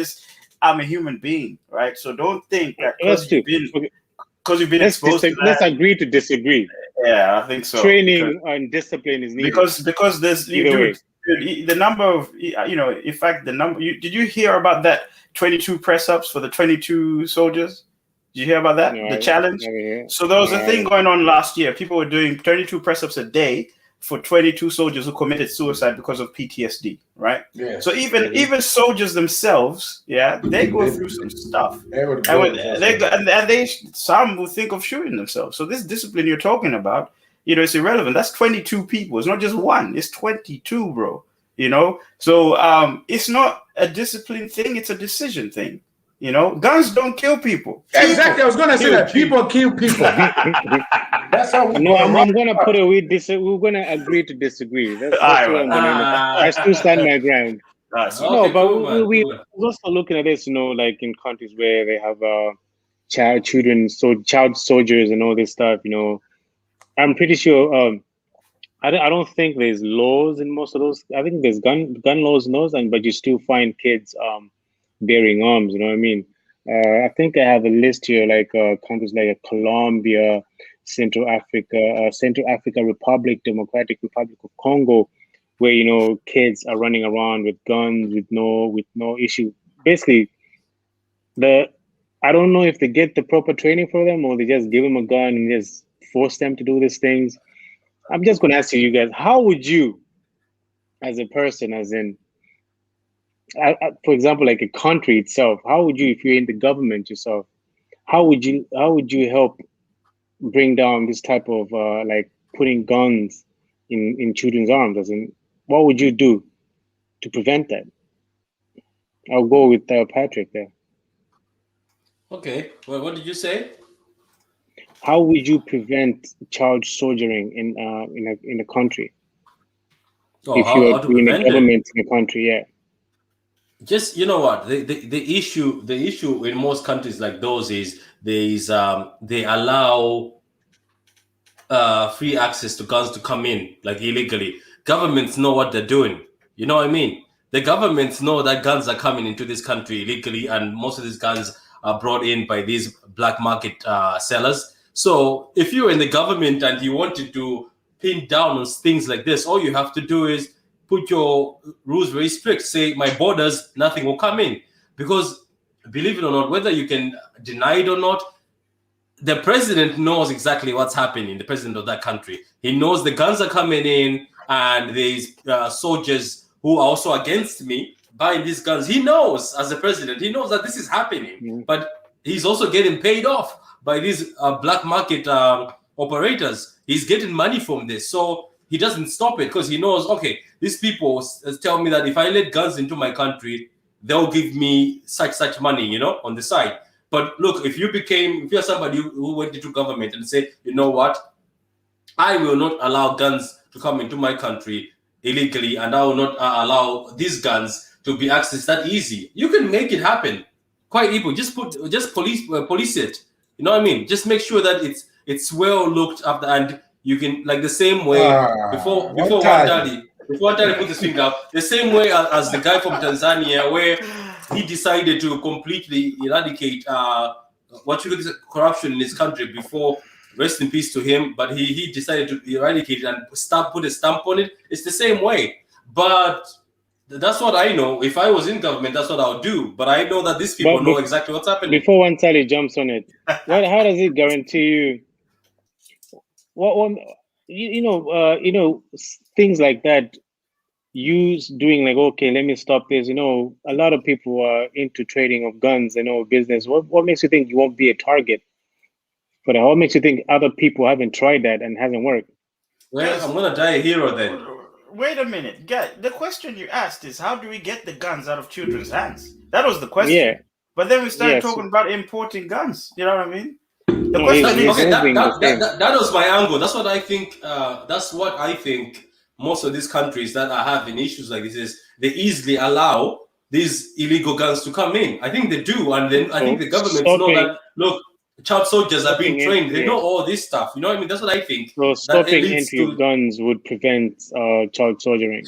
I'm a human being, right? So don't think that because you've been exposed to that. Let's agree to disagree. Yeah, I think so. Training and discipline is needed. Because there's the number of, in fact, the number. Did you hear about that 22 press ups for the 22 soldiers? Did you hear about that? No, the challenge? So there was a thing going on last year. People were doing 22 press ups a day for 22 soldiers who committed suicide because of PTSD, right? Yeah. So even soldiers themselves, they go through some stuff. Some will think of shooting themselves. So this discipline you're talking about, it's irrelevant. That's 22 people. It's not just one. It's 22, bro. So it's not a discipline thing. It's a decision thing. Guns don't kill people. Exactly. I was going to say that people kill people. That's how we. No, I'm going to put it. We're going to agree to disagree. I still stand my ground. We also looking at this, like in countries where they have child soldiers and all this stuff. I'm pretty sure. I don't think there's laws in most of those. I think there's gun laws in those, but you still find kids bearing arms. You know what I mean? I think I have a list here, like countries like Colombia, Central Africa Republic, Democratic Republic of Congo, where kids are running around with guns with no issue. Basically, the I don't know if they get the proper training for them or they just give them a gun and just force them to do these things. I'm just going to ask you guys, how would you, as a person, as in, for example, like a country itself, how would you, if you're in the government yourself, how would you help bring down this type of like putting guns in children's arms? As in, what would you do to prevent that? I'll go with Patrick there. Okay. Well, what did you say? How would you prevent child soldiering in a country? Oh, if you're in a government in a country, yeah. Just, you know what, the issue in most countries like those is they allow free access to guns to come in like illegally. Governments know what they're doing. You know what I mean? The governments know that guns are coming into this country illegally, and most of these guns are brought in by these black market sellers. So if you're in the government and you wanted to pin down on things like this, all you have to do is put your rules very strict. Say, my borders, nothing will come in. Because believe it or not, whether you can deny it or not, the president knows exactly what's happening, the president of that country. He knows the guns are coming in, and there's soldiers who are also against me buying these guns. He knows, as a president, he knows that this is happening, but he's also getting paid off by these black market operators. He's getting money from this. So he doesn't stop it because he knows, okay, these people tell me that if I let guns into my country, they'll give me such money, you know, on the side. But look, if you're somebody who went into government and say, you know what, I will not allow guns to come into my country illegally, and I will not allow these guns to be accessed that easy. You can make it happen quite easy. Just police it. You know what I mean? Just make sure that it's well looked after, and you can, like the same way before one daddy put his finger up, the same way as the guy from Tanzania, where he decided to completely eradicate corruption in his country before. Rest in peace to him, but he decided to eradicate it and put a stamp on it. It's the same way. But that's what I know. If I was in government, that's what I would do. But I know that these people know exactly what's happening. Before one Sally jumps on it, how does it guarantee you? What things like that. Doing like, okay, let me stop this. You know, a lot of people are into trading of guns and business. What makes you think you won't be a target? But what makes you think other people haven't tried that and hasn't worked? Well, I'm gonna die a hero then. Wait a minute, guy. The question you asked is, how do we get the guns out of children's hands? That was the question. Yeah. But then we started talking about importing guns. You know what I mean? The question is, okay, that was my angle. That's what I think. That's what I think. Most of these countries that are having issues like this is they easily allow these illegal guns to come in. I think they do, and then I think the governments know that. Look. Child soldiers are being trained. They know all this stuff. You know what I mean? That's what I think. So stopping entry of guns would prevent child soldiering.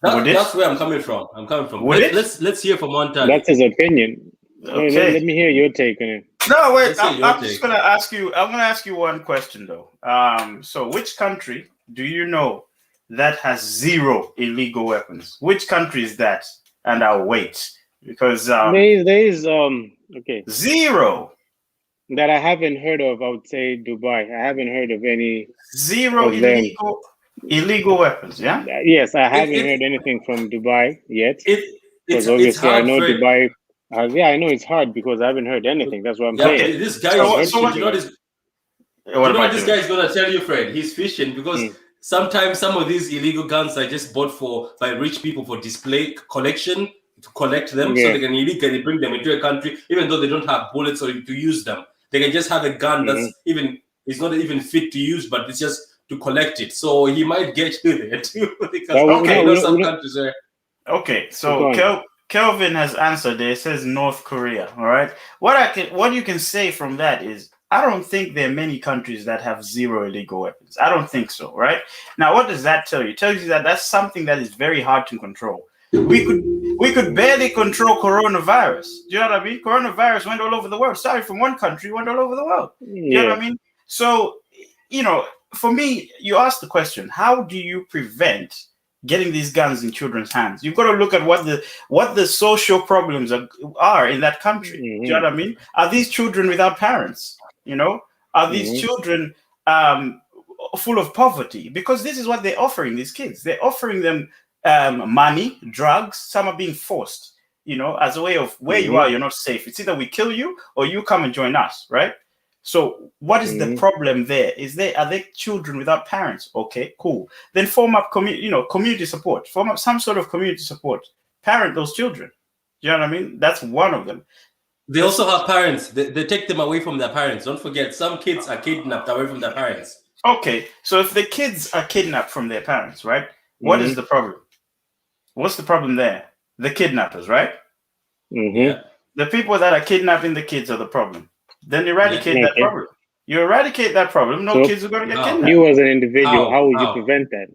That's where I'm coming from. Let's hear from one time. That's his opinion. Okay. Let me hear your take on it. No, wait. I'm just gonna ask you. I'm gonna ask you one question though. So which country do you know that has 0 illegal weapons? Which country is that? And I'll wait because there is 0. That I haven't heard of. I would say Dubai. I haven't heard of any 0 illegal weapons. Yeah. Yes, I haven't heard anything from Dubai yet. Because obviously I know Dubai. I know it's hard because I haven't heard anything. That's what I'm saying. Okay, this guy. You know what this guy is gonna tell you, Fred? He's fishing because sometimes some of these illegal guns are just bought by rich people for display collection. To collect them so they can illegally bring them into a country, even though they don't have bullets or to use them. They can just have a gun that's it's not even fit to use, but it's just to collect it. So he might get you there too. Because some countries are. Okay, so Kelvin has answered there. It says North Korea. All right. What you can say from that is, I don't think there are many countries that have 0 illegal weapons. I don't think so. Right. Now, what does that tell you? It tells you that that's something that is very hard to control. We could barely control coronavirus. Do you know what I mean? Coronavirus went all over the world. Sorry, from one country, went all over the world. You know what I mean? So, for me, you asked the question, how do you prevent getting these guns in children's hands. You've got to look at what the social problems are in that country. Do you know what I mean? Are these children without parents? You know, are these children full of poverty? Because this is what they're offering these kids. They're offering them money, drugs. Some are being forced, you know, as a way of where you are, you're not safe. It's either we kill you or you come and join us, right? So what is the problem there? Are they children without parents? Okay, cool. Then form up community support. Form up some sort of community support. Parent those children. Do you know what I mean? That's one of them. They also have parents. They take them away from their parents. Don't forget, some kids are kidnapped away from their parents. Okay, so if the kids are kidnapped from their parents, right? What is the problem? What's the problem there? The kidnappers, right? Yeah. The people that are kidnapping the kids are the problem. Then eradicate that problem. You eradicate that problem, no kids are going to get kidnapped. You as an individual, how would you prevent that?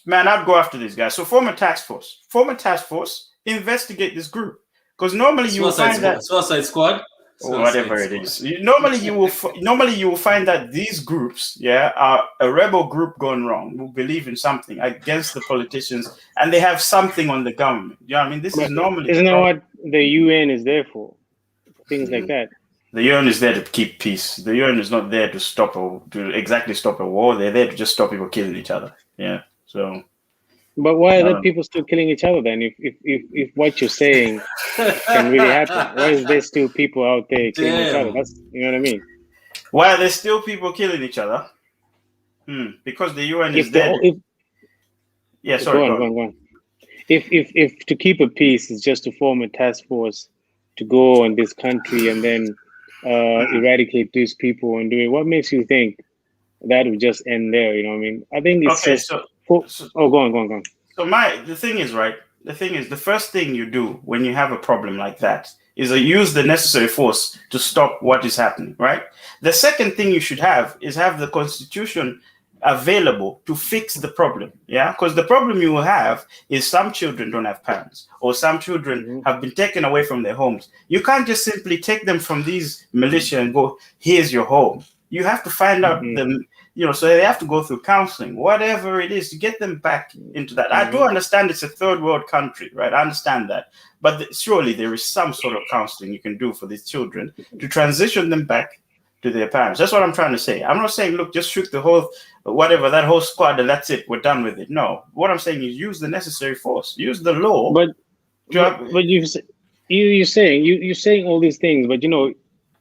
Man, I'd go after these guys. So form a task force. Investigate this group. Because normally you will find that Suicide Squad, or whatever it is. Normally you will find that these groups, are a rebel group gone wrong, who believe in something against the politicians, and they have something on the government. You know what I mean? This is normally. Isn't that what the UN is there for? Things like that. The UN is there to keep peace. The UN is not there to stop a war. They're there to just stop people killing each other. Yeah. So. But why are there people still killing each other then? If what you're saying can really happen, why is there still people out there killing each other? That's, you know what I mean? Why are there still people killing each other? Because the UN is there. Go on. If to keep a peace is just to form a task force to go in this country and then eradicate these people and do it, what makes you think that would just end there? You know what I mean? I think it's go on. So the thing is, the first thing you do when you have a problem like that is use the necessary force to stop what is happening, right? The second thing you should have the constitution available to fix the problem, because the problem you will have is some children don't have parents, or some children have been taken away from their homes. You can't just simply take them from these militia and go, here's your home. You have to find out them. So they have to go through counseling, whatever it is, to get them back into that. I do understand it's a third world country, right? I understand that. But surely there is some sort of counseling you can do for these children to transition them back to their parents. That's what I'm trying to say. I'm not saying, look, just shoot that whole squad and that's it, we're done with it. No. What I'm saying is use the necessary force, use the law. But you're saying all these things, but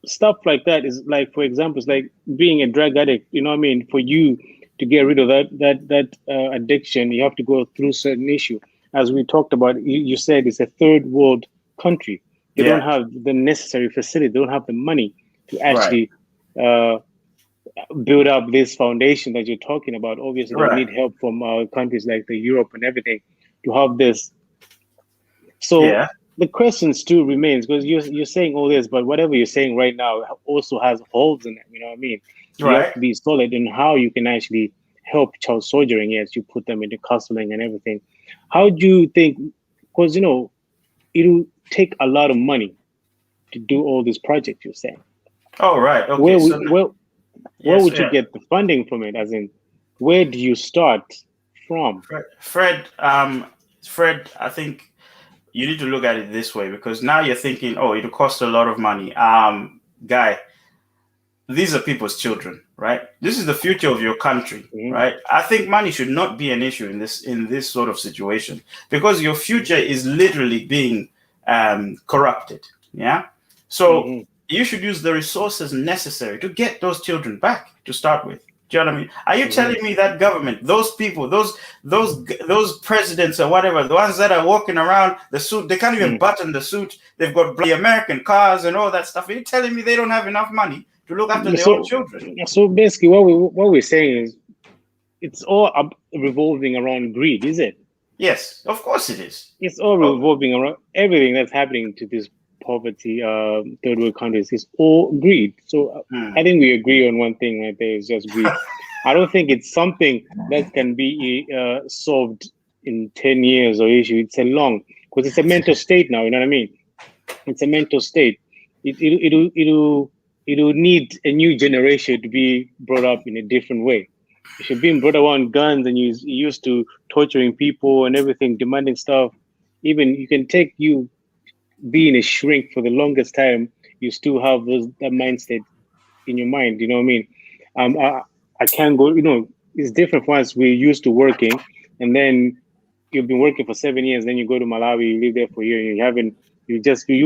stuff like that is like, for example, it's like being a drug addict. You know what I mean? For you to get rid of that addiction, you have to go through certain issue. As we talked about, you said it's a third world country. They don't have the necessary facility. They don't have the money to actually build up this foundation that you're talking about. Obviously, they need help from countries like the Europe and everything to have this. So the question still remains, because you're saying all this, but whatever you're saying right now also has holes in it. You know what I mean? You have to be solid in how you can actually help child soldiering as you put them into counseling and everything. How do you think? Because it'll take a lot of money to do all these projects you're saying. Oh, right. Okay. Where would you get the funding from it? As in, where do you start from? Fred, I think you need to look at it this way, because now you're thinking, it'll cost a lot of money. Guy, these are people's children, right? This is the future of your country, right? I think money should not be an issue in this sort of situation, because your future is literally being corrupted. Yeah. So you should use the resources necessary to get those children back to start with. Do you know what I mean? Are you telling me that government, those people, those presidents or whatever, the ones that are walking around the suit, they can't even button the suit. They've got the American cars and all that stuff. Are you telling me they don't have enough money to look after their own children? So basically, what we're saying is, it's all revolving around greed, is it? Yes, of course it is. It's all revolving around everything that's happening to this poverty, third world countries, is all greed. So I think we agree on one thing right there, is just greed. I don't think it's something that can be solved in 10 years or issue. It's because it's a mental state now, you know what I mean? It's a mental state. It'll need a new generation to be brought up in a different way. If you're being brought around guns and you used to torturing people and everything, demanding stuff, even you can take you being a shrink for the longest time, you still have that mindset in your mind. You know what I mean? I can't go. You know, it's different for us. We're used to working, and then you've been working for 7 years. Then you go to Malawi, you live there for a year, and you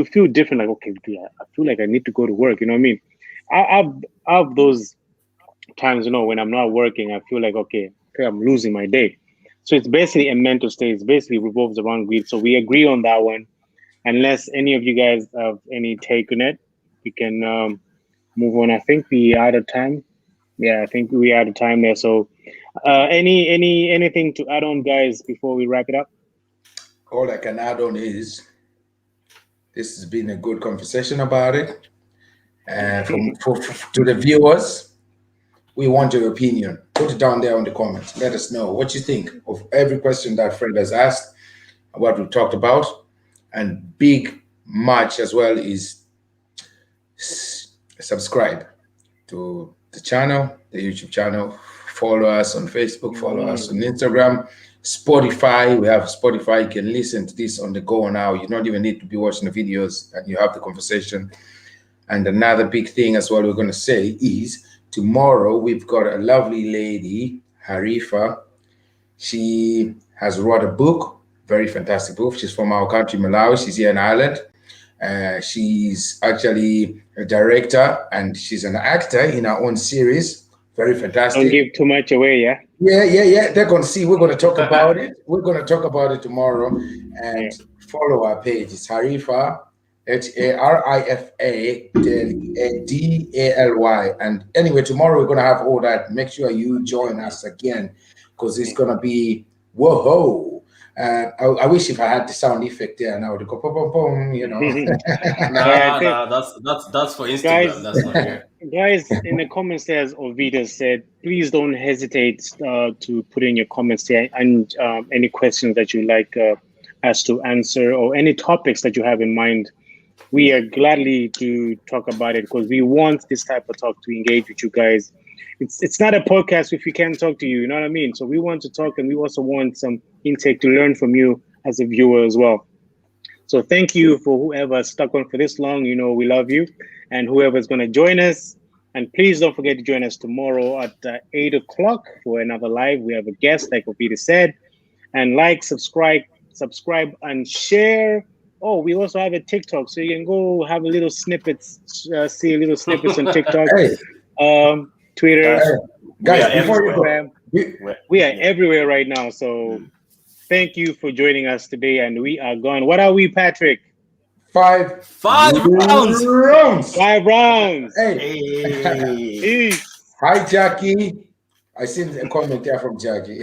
feel different. Like, okay, I feel like I need to go to work. You know what I mean? I have those times, you know, when I'm not working, I feel like, okay, I'm losing my day. So it's basically a mental state. It's basically revolves around greed. So we agree on that one. Unless any of you guys have any take on it, we can move on. I think we are out of time. Yeah, I think we are out of time there. So anything to add on, guys, before we wrap it up? All I can add on is this has been a good conversation about it. To the viewers, we want your opinion. Put it down there in the comments. Let us know what you think of every question that Fred has asked, what we talked about. And big much as well is subscribe to the channel, the YouTube channel. Follow us on Facebook, follow us on Instagram, Spotify. We have Spotify. You can listen to this on the go now. You don't even need to be watching the videos, and you have the conversation. And another big thing as well we're going to say is tomorrow we've got a lovely lady, Harifa. She has wrote a book, very fantastic book. She's from our country, Malawi. She's here in Ireland. She's actually a director and she's an actor in her own series. Very fantastic. Don't give too much away, yeah? Yeah. They're going to see. We're going to talk about it. We're going to talk about it tomorrow. And follow our page. It's Harifa. HARIFA DALY. And anyway, tomorrow we're going to have all that. Make sure you join us again because it's going to be whoa. I wish if I had the sound effect there and I would go boom, boom, boom, you know. That's for Instagram. Guys, that's not here. Guys, in the comments there, as Ovida said, please don't hesitate to put in your comments there and any questions that you like us to answer or any topics that you have in mind. We are gladly to talk about it because we want this type of talk to engage with you guys. It's not a podcast if we can't talk to you, you know what I mean? So we want to talk and we also want some intake to learn from you as a viewer as well. So thank you for whoever stuck on for this long. You know, we love you. And whoever's going to join us. And please don't forget to join us tomorrow at 8 o'clock for another live. We have a guest, like Peter said. And like, subscribe, and share. Oh, we also have a TikTok. So you can go have a little snippets, see a little snippets on TikTok. Twitter. Guys, Instagram. We are everywhere right now. So thank you for joining us today. And we are gone. What are we, Patrick? 5 rounds. 5 rounds. Hey. Hi, Jackie. I seen a comment there from Jackie.